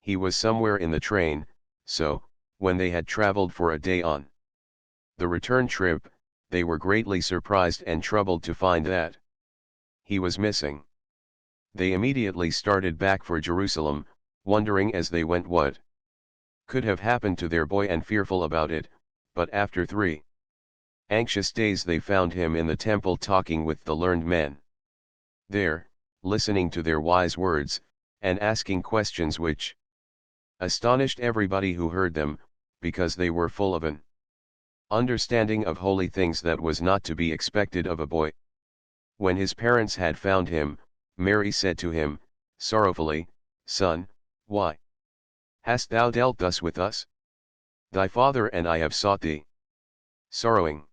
he was somewhere in the train. So, when they had traveled for a day on the return trip, they were greatly surprised and troubled to find that he was missing. They immediately started back for Jerusalem, wondering as they went what could have happened to their boy and fearful about it, but after 3 anxious days they found him in the temple talking with the learned men there, listening to their wise words, and asking questions which astonished everybody who heard them, because they were full of an understanding of holy things that was not to be expected of a boy. When his parents had found him, Mary said to him, sorrowfully, Son, why hast thou dealt thus with us? Thy father and I have sought thee. Sorrowing.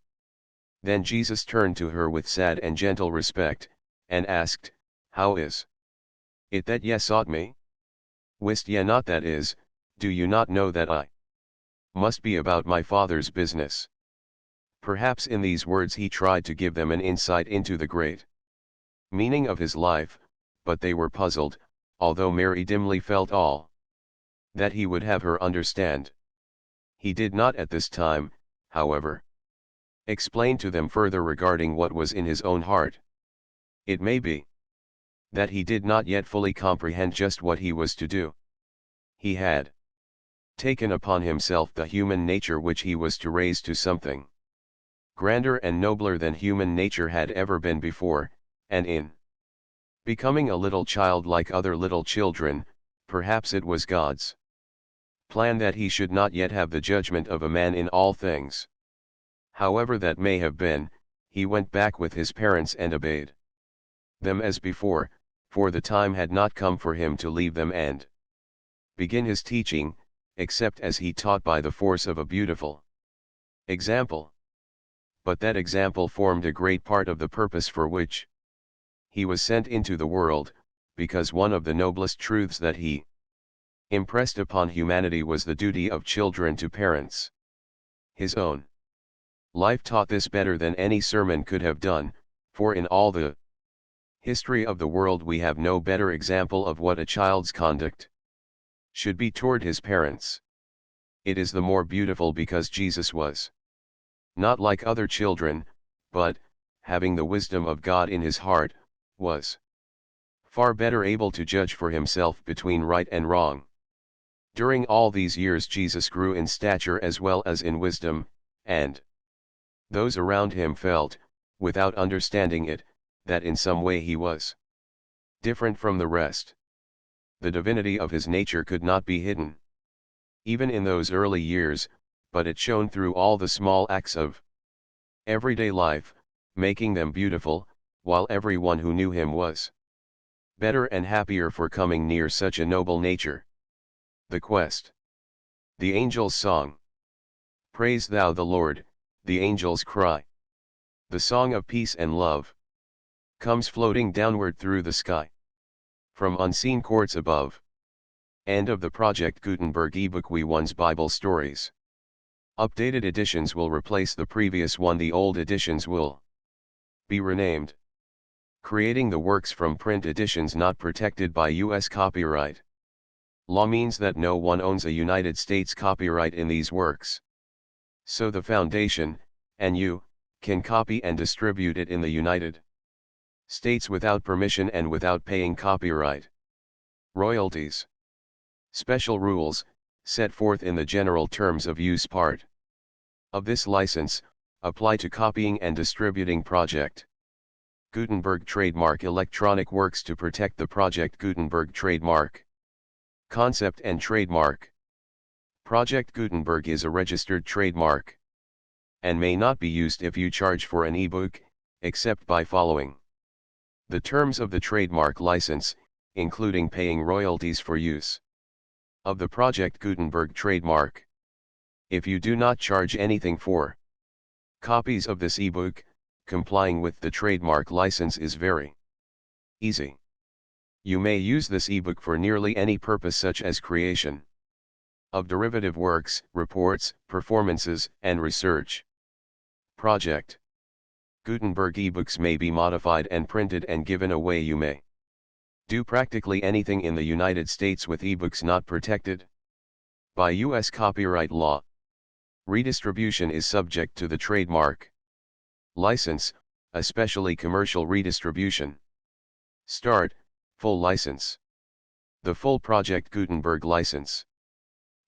Then Jesus turned to her with sad and gentle respect, and asked, How is it that ye sought me? Wist ye not that is, do you not know that I must be about my Father's business? Perhaps in these words he tried to give them an insight into the great meaning of his life, but they were puzzled, although Mary dimly felt all that he would have her understand. He did not at this time, however, explain to them further regarding what was in his own heart. It may be that he did not yet fully comprehend just what he was to do. He had taken upon himself the human nature which he was to raise to something grander and nobler than human nature had ever been before, and in becoming a little child like other little children, perhaps it was God's plan that he should not yet have the judgment of a man in all things. However that may have been, he went back with his parents and obeyed them as before, for the time had not come for him to leave them and begin his teaching, except as he taught by the force of a beautiful example. But that example formed a great part of the purpose for which he was sent into the world, because one of the noblest truths that he impressed upon humanity was the duty of children to parents. His own Life taught this better than any sermon could have done, for in all the history of the world we have no better example of what a child's conduct should be toward his parents. It is the more beautiful because Jesus was not like other children, but, having the wisdom of God in his heart, was far better able to judge for himself between right and wrong. During all these years Jesus grew in stature as well as in wisdom, and those around him felt, without understanding it, that in some way he was different from the rest. The divinity of his nature could not be hidden, even in those early years, but it shone through all the small acts of everyday life, making them beautiful, while everyone who knew him was better and happier for coming near such a noble nature. The Quest. The Angel's Song. Praise thou the Lord, the angels cry. The song of peace and love comes floating downward through the sky from unseen courts above. End of the Project Gutenberg ebook. We1's Bible Stories. Updated editions will replace the previous one. The old editions will be renamed. Creating the works from print editions not protected by U.S. copyright law means that no one owns a United States copyright in these works. So the Foundation, and you, can copy and distribute it in the United States without permission and without paying copyright royalties. Special rules, set forth in the General Terms of Use part of this license, apply to copying and distributing Project Gutenberg trademark electronic works. To protect the Project Gutenberg trademark concept and trademark. Project Gutenberg is a registered trademark and may not be used if you charge for an ebook, except by following the terms of the trademark license, including paying royalties for use of the Project Gutenberg trademark. If you do not charge anything for copies of this ebook, complying with the trademark license is very easy. You may use this ebook for nearly any purpose, such as creation of derivative works, reports, performances, and research. Project Gutenberg ebooks may be modified and printed and given away. You may do practically anything in the United States with ebooks not protected by U.S. copyright law. Redistribution is subject to the trademark license, especially commercial redistribution. Start, full license. The full Project Gutenberg license.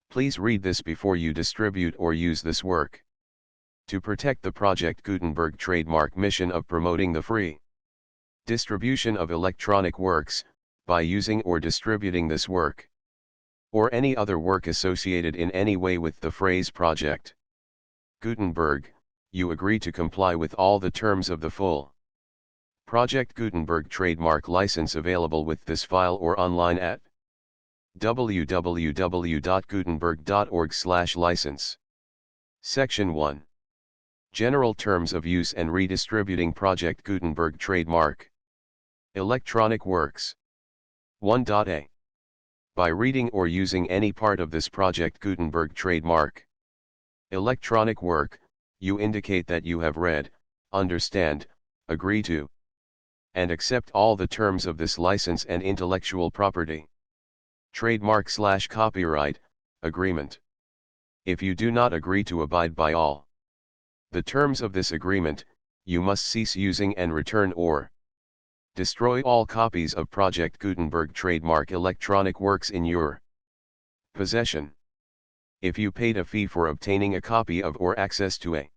Please read this before you distribute or use this work. To protect the Project Gutenberg trademark mission of promoting the free distribution of electronic works, by using or distributing this work, or any other work associated in any way with the phrase Project Gutenberg, you agree to comply with all the terms of the full Project Gutenberg trademark license available with this file or online at www.gutenberg.org/license. Section 1. General Terms of Use and Redistributing Project Gutenberg Trademark. Electronic Works. 1.a. By reading or using any part of this Project Gutenberg trademark electronic work, you indicate that you have read, understand, agree to, and accept all the terms of this license and intellectual property trademark/copyright agreement. If you do not agree to abide by all the terms of this agreement, you must cease using and return or destroy all copies of Project Gutenberg trademark electronic works in your possession. If you paid a fee for obtaining a copy of or access to a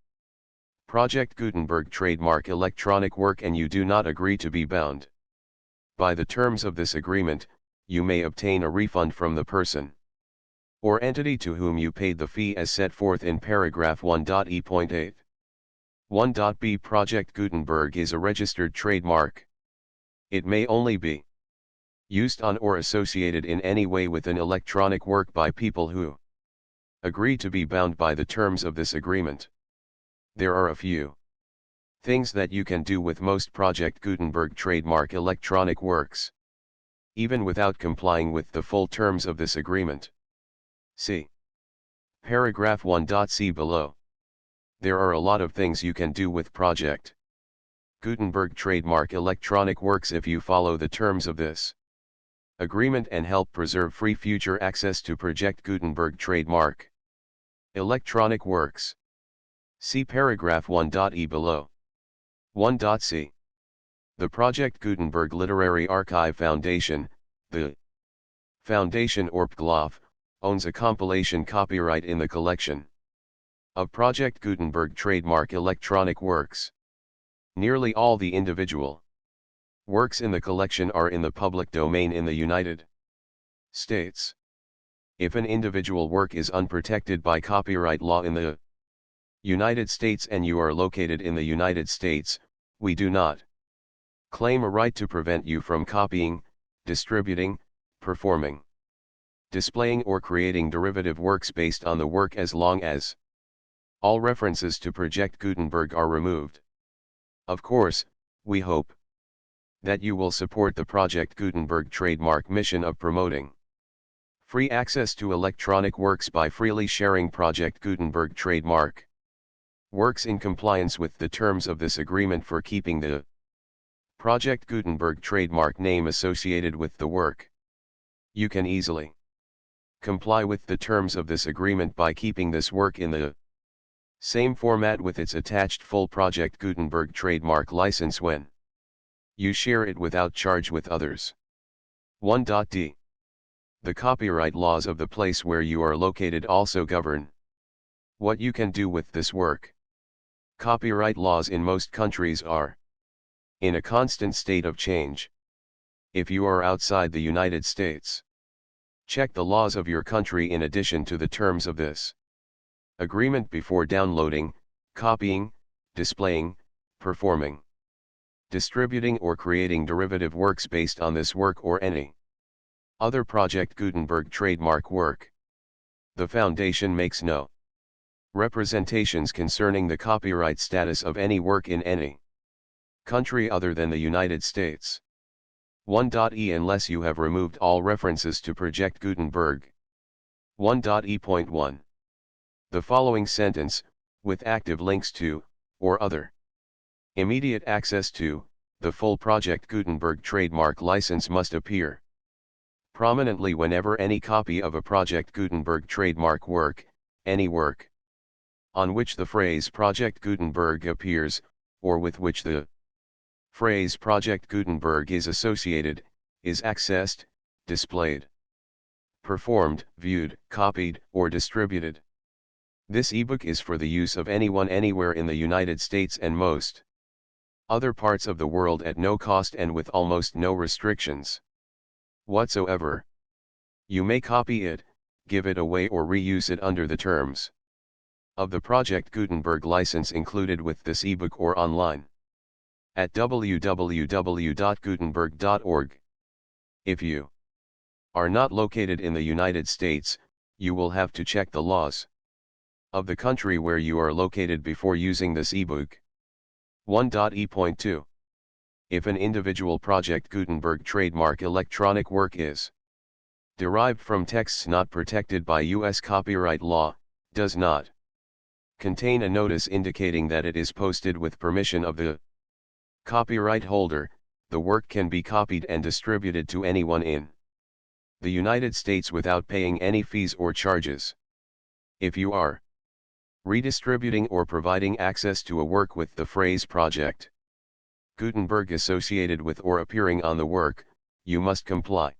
Project Gutenberg trademark electronic work and you do not agree to be bound by the terms of this agreement, you may obtain a refund from the person or entity to whom you paid the fee as set forth in paragraph 1.e.8. 1.b. Project Gutenberg is a registered trademark. It may only be used on or associated in any way with an electronic work by people who agree to be bound by the terms of this agreement. There are a few things that you can do with most Project Gutenberg trademark electronic works, even without complying with the full terms of this agreement. See paragraph 1.c below. There are a lot of things you can do with Project Gutenberg trademark electronic works if you follow the terms of this agreement and help preserve free future access to Project Gutenberg trademark electronic works. See paragraph 1.e below. 1.c. The Project Gutenberg Literary Archive Foundation, the Foundation or PGLOF, owns a compilation copyright in the collection of Project Gutenberg trademark electronic works. Nearly all the individual works in the collection are in the public domain in the United States. If an individual work is unprotected by copyright law in the United States and you are located in the United States, we do not claim a right to prevent you from copying, distributing, performing, displaying or creating derivative works based on the work as long as all references to Project Gutenberg are removed. Of course, we hope that you will support the Project Gutenberg trademark mission of promoting free access to electronic works by freely sharing Project Gutenberg trademark works in compliance with the terms of this agreement for keeping the Project Gutenberg trademark name associated with the work. You can easily comply with the terms of this agreement by keeping this work in the same format with its attached full Project Gutenberg trademark license when you share it without charge with others. 1.d. The copyright laws of the place where you are located also govern what you can do with this work. Copyright laws in most countries are in a constant state of change. If you are outside the United States, check the laws of your country in addition to the terms of this agreement before downloading, copying, displaying, performing, distributing or creating derivative works based on this work or any other Project Gutenberg trademark work. The Foundation makes no representations concerning the copyright status of any work in any country other than the United States. 1.e Unless you have removed all references to Project Gutenberg. 1.e.1. The following sentence, with active links to, or other immediate access to, the full Project Gutenberg trademark license must appear prominently whenever any copy of a Project Gutenberg trademark work, any work on which the phrase Project Gutenberg appears, or with which the phrase Project Gutenberg is associated, is accessed, displayed, performed, viewed, copied, or distributed. This ebook is for the use of anyone anywhere in the United States and most other parts of the world at no cost and with almost no restrictions whatsoever. You may copy it, give it away or reuse it under the terms of the Project Gutenberg license included with this ebook or online at www.gutenberg.org. If you are not located in the United States, you will have to check the laws of the country where you are located before using this ebook. 1.e.2. If an individual Project Gutenberg trademark electronic work is derived from texts not protected by U.S. copyright law, does not contain a notice indicating that it is posted with permission of the copyright holder, the work can be copied and distributed to anyone in the United States without paying any fees or charges. If you are redistributing or providing access to a work with the phrase Project Gutenberg associated with or appearing on the work, you must comply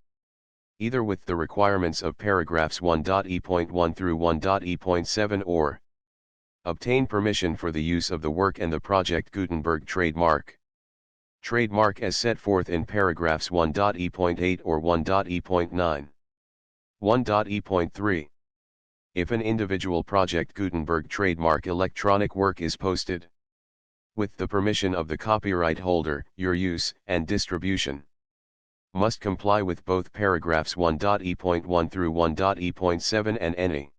either with the requirements of paragraphs 1.e.1 through 1.e.7 or obtain permission for the use of the work and the Project Gutenberg trademark as set forth in paragraphs 1.e.8 or 1.e.9. 1.e.3. If an individual Project Gutenberg trademark electronic work is posted with the permission of the copyright holder, your use and distribution must comply with both paragraphs 1.e.1 through 1.e.7 and any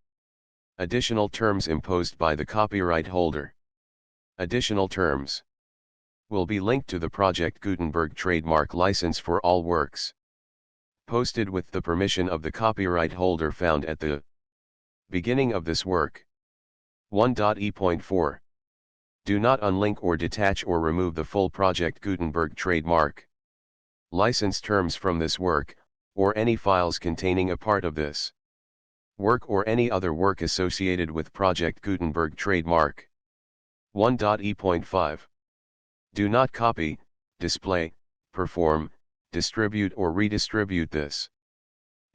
additional terms imposed by the copyright holder. Additional terms will be linked to the Project Gutenberg trademark license for all works posted with the permission of the copyright holder found at the beginning of this work. 1.e.4. Do not unlink or detach or remove the full Project Gutenberg trademark. License terms from this work, or any files containing a part of this work or any other work associated with Project Gutenberg trademark. 1.e.5. Do not copy, display, perform, distribute or redistribute this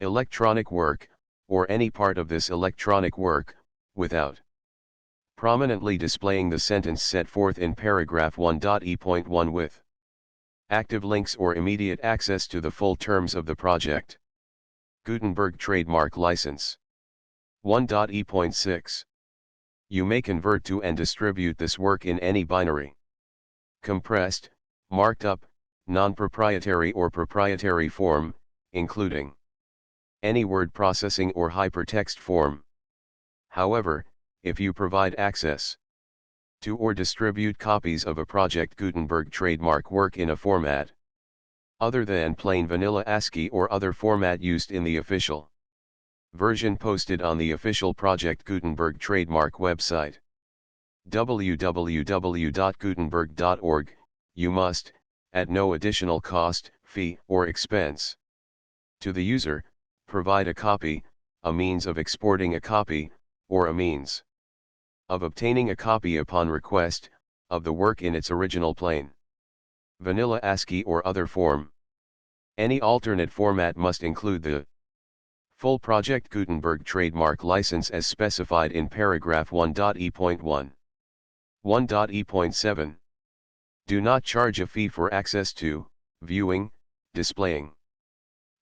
electronic work, or any part of this electronic work, without prominently displaying the sentence set forth in paragraph 1.e.1 with active links or immediate access to the full terms of the project. Gutenberg Trademark License. 1.e.6. You may convert to and distribute this work in any binary, compressed, marked up, non-proprietary or proprietary form, including any word processing or hypertext form. However, if you provide access to or distribute copies of a Project Gutenberg trademark work in a format other than plain vanilla ASCII or other format used in the official version posted on the official Project Gutenberg trademark website, www.gutenberg.org, you must, at no additional cost, fee, or expense to the user, provide a copy, a means of exporting a copy, or a means of obtaining a copy upon request, of the work in its original plain vanilla ASCII or other form. Any alternate format must include the full Project Gutenberg trademark license as specified in paragraph 1.e.1. 1.e.7. Do not charge a fee for access to, viewing, displaying,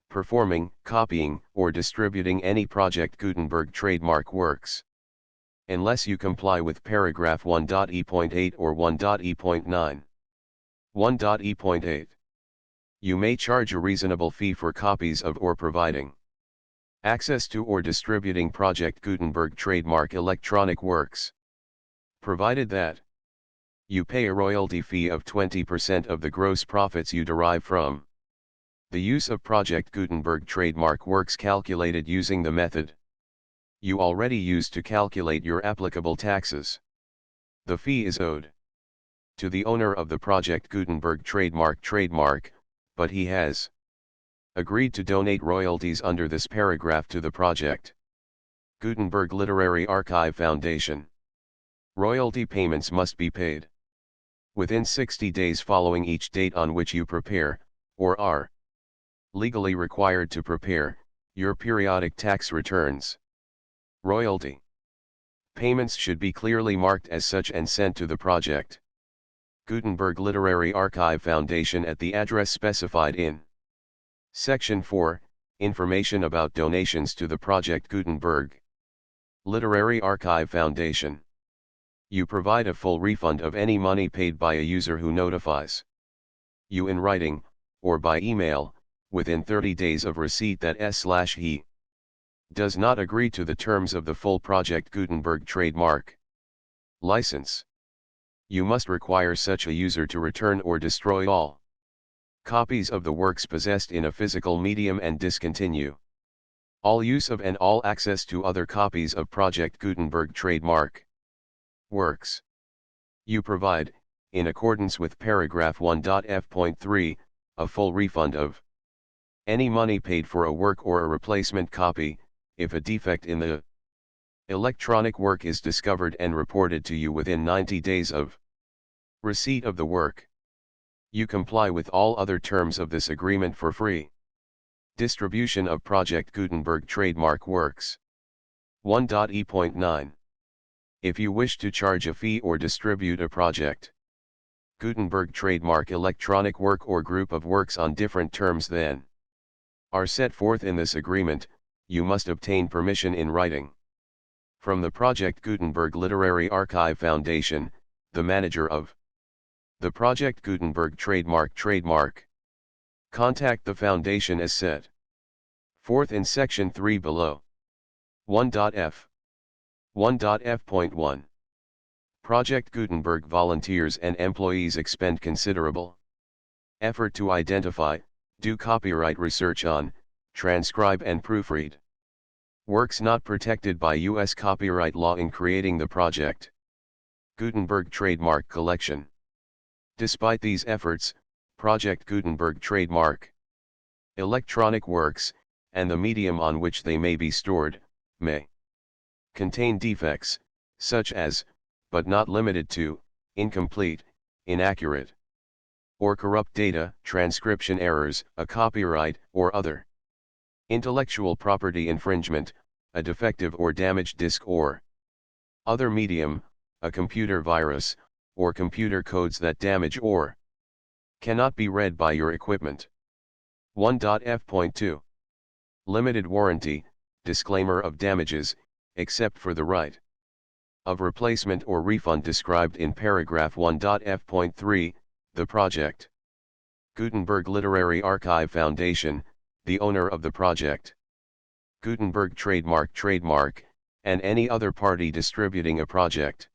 performing, copying, or distributing any Project Gutenberg trademark works, unless you comply with paragraph 1.e.8 or 1.e.9. 1.e.8. You may charge a reasonable fee for copies of or providing access to or distributing Project Gutenberg trademark electronic works, provided that you pay a royalty fee of 20% of the gross profits you derive from the use of Project Gutenberg trademark works calculated using the method you already used to calculate your applicable taxes. The fee is owed to the owner of the Project Gutenberg trademark, but he has agreed to donate royalties under this paragraph to the Project Gutenberg Literary Archive Foundation. Royalty payments must be paid within 60 days following each date on which you prepare, or are legally required to prepare, your periodic tax returns. Royalty payments should be clearly marked as such and sent to the Project Gutenberg Literary Archive Foundation at the address specified in Section 4, Information about donations to the Project Gutenberg Literary Archive Foundation. You provide a full refund of any money paid by a user who notifies you in writing, or by email, within 30 days of receipt that he does not agree to the terms of the full Project Gutenberg trademark license. You must require such a user to return or destroy all copies of the works possessed in a physical medium and discontinue all use of and all access to other copies of Project Gutenberg trademark works. You provide, in accordance with paragraph 1.f.3, a full refund of any money paid for a work or a replacement copy, if a defect in the electronic work is discovered and reported to you within 90 days of receipt of the work. You comply with all other terms of this agreement for free distribution of Project Gutenberg trademark works. 1.e.9. If you wish to charge a fee or distribute a Project Gutenberg trademark electronic work or group of works on different terms than are set forth in this agreement, you must obtain permission in writing from the Project Gutenberg Literary Archive Foundation, the manager of the Project Gutenberg trademark. Contact the Foundation as set forth in Section 3 below. 1.f. 1.f.1. Project Gutenberg volunteers and employees expend considerable effort to identify, do copyright research on, transcribe and proofread works not protected by U.S. copyright law in creating the Project Gutenberg Trademark Collection. Despite these efforts, Project Gutenberg trademark electronic works, and the medium on which they may be stored, may contain defects, such as, but not limited to, incomplete, inaccurate, or corrupt data, transcription errors, a copyright or other intellectual property infringement, a defective or damaged disk or other medium, a computer virus, or computer codes that damage or cannot be read by your equipment. 1.f.2 Limited warranty, disclaimer of damages, except for the right of replacement or refund described in paragraph 1.f.3, the Project Gutenberg Literary Archive Foundation, the owner of the Project Gutenberg trademark, and any other party distributing a Project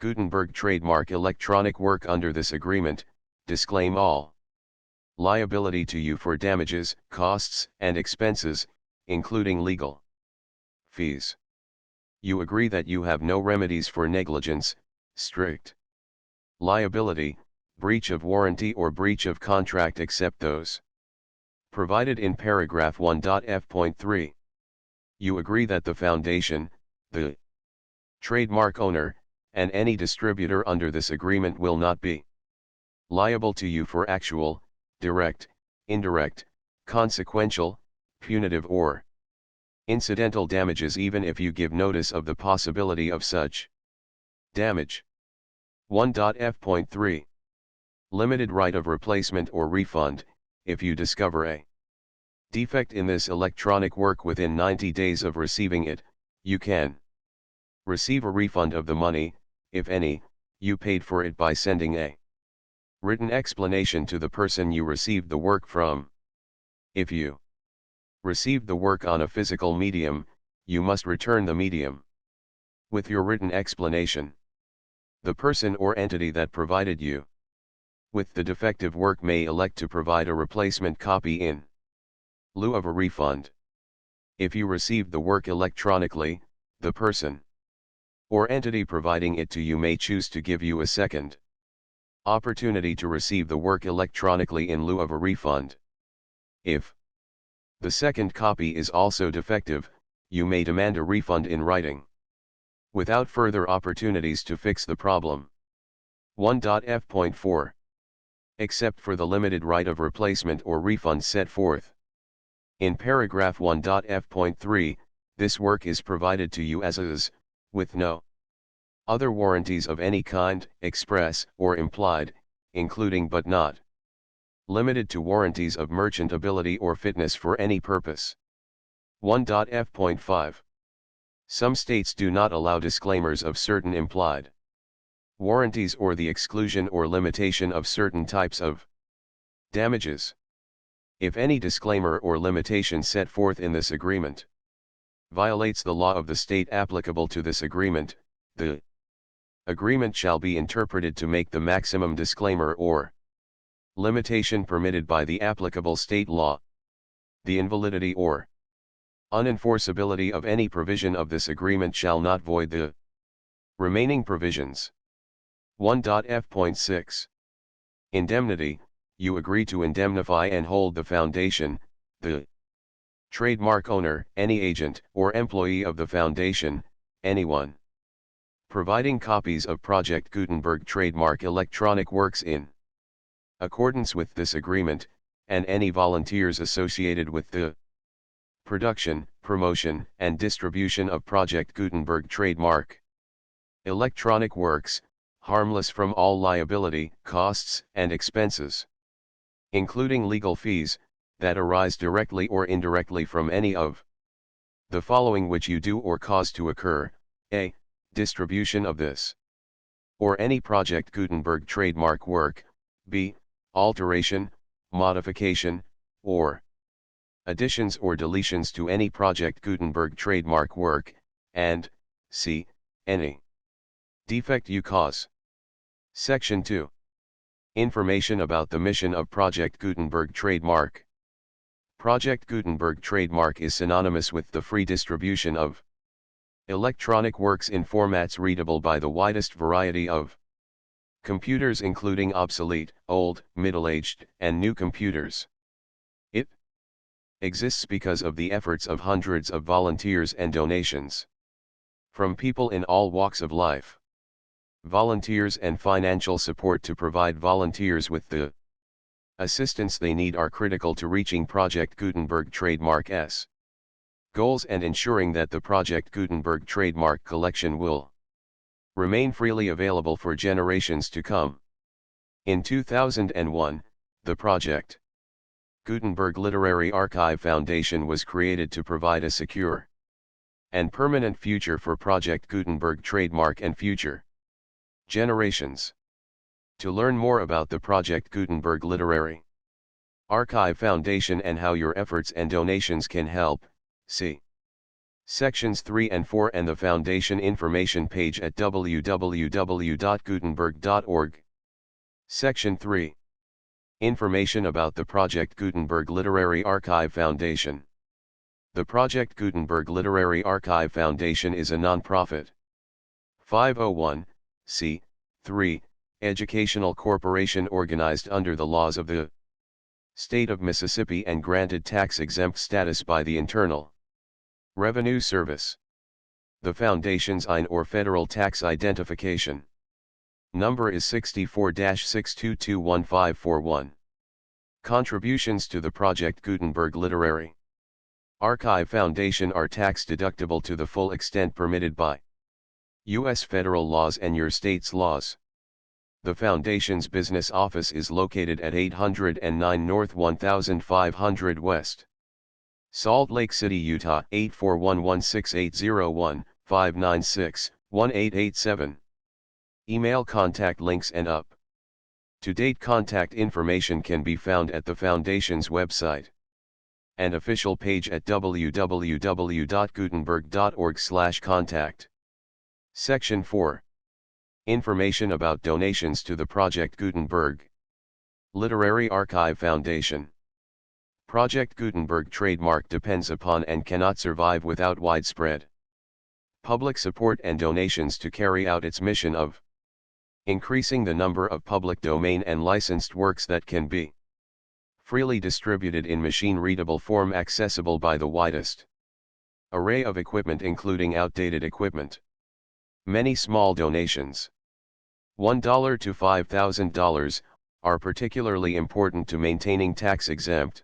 Gutenberg trademark electronic work under this agreement, disclaim all liability to you for damages, costs, and expenses, including legal fees. You agree that you have no remedies for negligence, strict liability, breach of warranty or breach of contract except those provided in paragraph 1.f.3. You agree that the Foundation, the trademark owner, and any distributor under this agreement will not be liable to you for actual, direct, indirect, consequential, punitive or incidental damages even if you give notice of the possibility of such damage. 1.f.3 Limited right of replacement or refund, if you discover a defect in this electronic work within 90 days of receiving it, you can receive a refund of the money, if any, you paid for it by sending a written explanation to the person you received the work from. If you received the work on a physical medium, you must return the medium with your written explanation. The person or entity that provided you with the defective work may elect to provide a replacement copy in lieu of a refund. If you received the work electronically, the person or entity providing it to you may choose to give you a second opportunity to receive the work electronically in lieu of a refund. If the second copy is also defective, you may demand a refund in writing, without further opportunities to fix the problem. 1.f.4 Except for the limited right of replacement or refund set forth in paragraph 1.f.3, this work is provided to you as is, with no other warranties of any kind, express or implied, including but not limited to warranties of merchantability or fitness for any purpose. 1.f.5 Some states do not allow disclaimers of certain implied warranties or the exclusion or limitation of certain types of damages. If any disclaimer or limitation set forth in this agreement violates the law of the state applicable to this agreement, the agreement shall be interpreted to make the maximum disclaimer or limitation permitted by the applicable state law. The invalidity or unenforceability of any provision of this agreement shall not void the remaining provisions. 1.f.6 Indemnity. You agree to indemnify and hold the Foundation, the trademark owner, any agent or employee of the Foundation, anyone providing copies of Project Gutenberg trademark electronic works in accordance with this agreement, and any volunteers associated with the production, promotion, and distribution of Project Gutenberg trademark electronic works, harmless from all liability, costs, and expenses, including legal fees, that arise directly or indirectly from any of the following which you do or cause to occur: a. Distribution of this or any Project Gutenberg trademark work, b. Alteration, modification, or additions or deletions to any Project Gutenberg trademark work, and c. Any defect you cause. Section 2. Information about the mission of Project Gutenberg trademark. Project Gutenberg trademark is synonymous with the free distribution of Electronic works in formats readable by the widest variety of computers, including obsolete, old, middle-aged, and new computers. It exists because of the efforts of hundreds of volunteers and donations from people in all walks of life. Volunteers and financial support to provide volunteers with the assistance they need are critical to reaching Project Gutenberg trademark's goals and ensuring that the Project Gutenberg trademark collection will remain freely available for generations to come. In 2001, the Project Gutenberg Literary Archive Foundation was created to provide a secure and permanent future for Project Gutenberg trademark and future generations. To learn more about the Project Gutenberg Literary Archive Foundation and how your efforts and donations can help, see Sections 3 and 4 and the Foundation information page at www.gutenberg.org. Section 3. Information about the Project Gutenberg Literary Archive Foundation. The Project Gutenberg Literary Archive Foundation is a non-profit 501(c)(3) educational corporation organized under the laws of the State of Mississippi and granted tax-exempt status by the Internal Revenue Service. The Foundation's IN or Federal Tax Identification number is 64-6221541. Contributions to the Project Gutenberg Literary Archive Foundation are tax-deductible to the full extent permitted by U.S. federal laws and your state's laws. The Foundation's business office is located at 809 North 1500 West, Salt Lake City, Utah 841-16801-596-1887. Email contact links and up-to-date contact information can be found at the Foundation's website and official page at www.gutenberg.org/contact. Section 4. Information about donations to the Project Gutenberg Literary Archive Foundation. Project Gutenberg trademark depends upon and cannot survive without widespread public support and donations to carry out its mission of increasing the number of public domain and licensed works that can be freely distributed in machine-readable form accessible by the widest array of equipment, including outdated equipment. Many small donations, $1 to $5,000, are particularly important to maintaining tax-exempt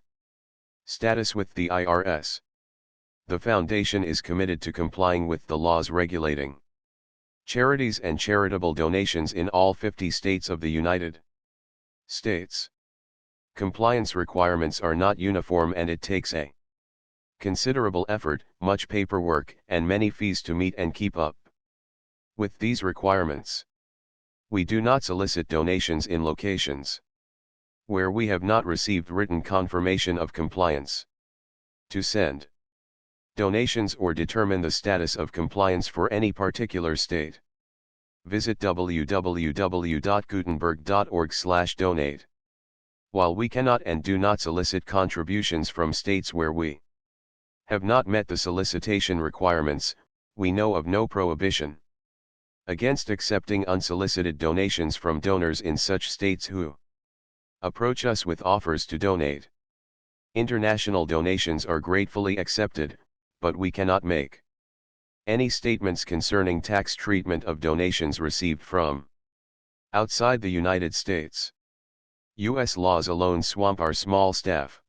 status with the IRS. The Foundation is committed to complying with the laws regulating charities and charitable donations in all 50 states of the United States. Compliance requirements are not uniform and it takes a considerable effort, much paperwork, and many fees to meet and keep up with these requirements. We do not solicit donations in locations where we have not received written confirmation of compliance. To send donations or determine the status of compliance for any particular state, visit www.gutenberg.org/donate. While we cannot and do not solicit contributions from states where we have not met the solicitation requirements, we know of no prohibition against accepting unsolicited donations from donors in such states who approach us with offers to donate. International donations are gratefully accepted, but we cannot make any statements concerning tax treatment of donations received from outside the United States. U.S. laws alone swamp our small staff.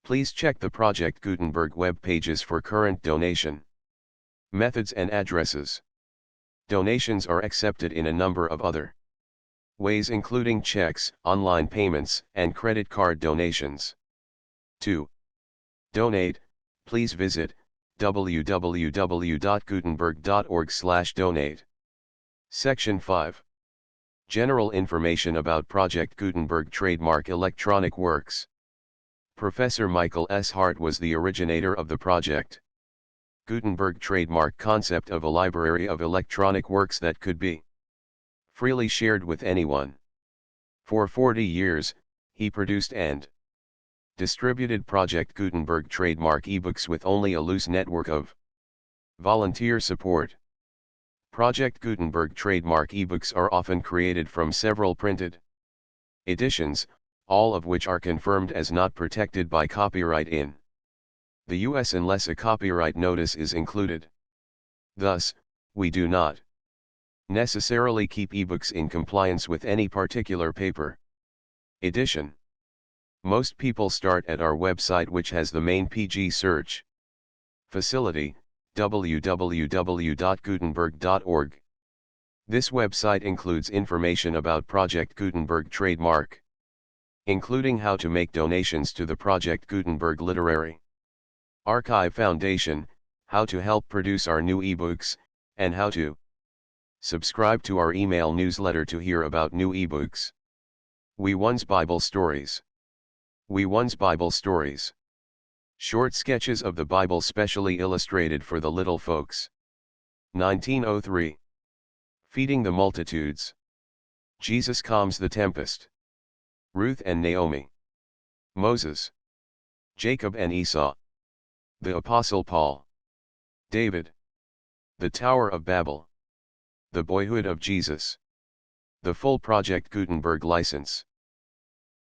Please check the Project Gutenberg web pages for current donation methods and addresses. Donations are accepted in a number of other ways, including checks, online payments, and credit card donations. To donate, please visit www.gutenberg.org/donate. Section 5. General information about Project Gutenberg trademark electronic works. Professor Michael S. Hart was the originator of the Project Gutenberg trademark concept of a library of electronic works that could be freely shared with anyone. For 40 years, he produced and distributed Project Gutenberg trademark ebooks with only a loose network of Volunteer support. Project Gutenberg trademark ebooks are often created from several printed editions, all of which are confirmed as not protected by copyright in the US unless a copyright notice is included. Thus, we do not necessarily keep ebooks in compliance with any particular paper edition. Most people start at our website, which has the main PG search facility, www.gutenberg.org. This website includes information about Project Gutenberg trademark, including how to make donations to the Project Gutenberg Literary Archive Foundation, how to help produce our new ebooks, and how to subscribe to our email newsletter to hear about new ebooks. We One's Bible Stories. We One's Bible Stories. Short sketches of the Bible specially illustrated for the little folks. 1903. Feeding the Multitudes. Jesus Calms the Tempest. Ruth and Naomi. Moses. Jacob and Esau. The Apostle Paul. David. The Tower of Babel. The Boyhood of Jesus. The full Project Gutenberg license.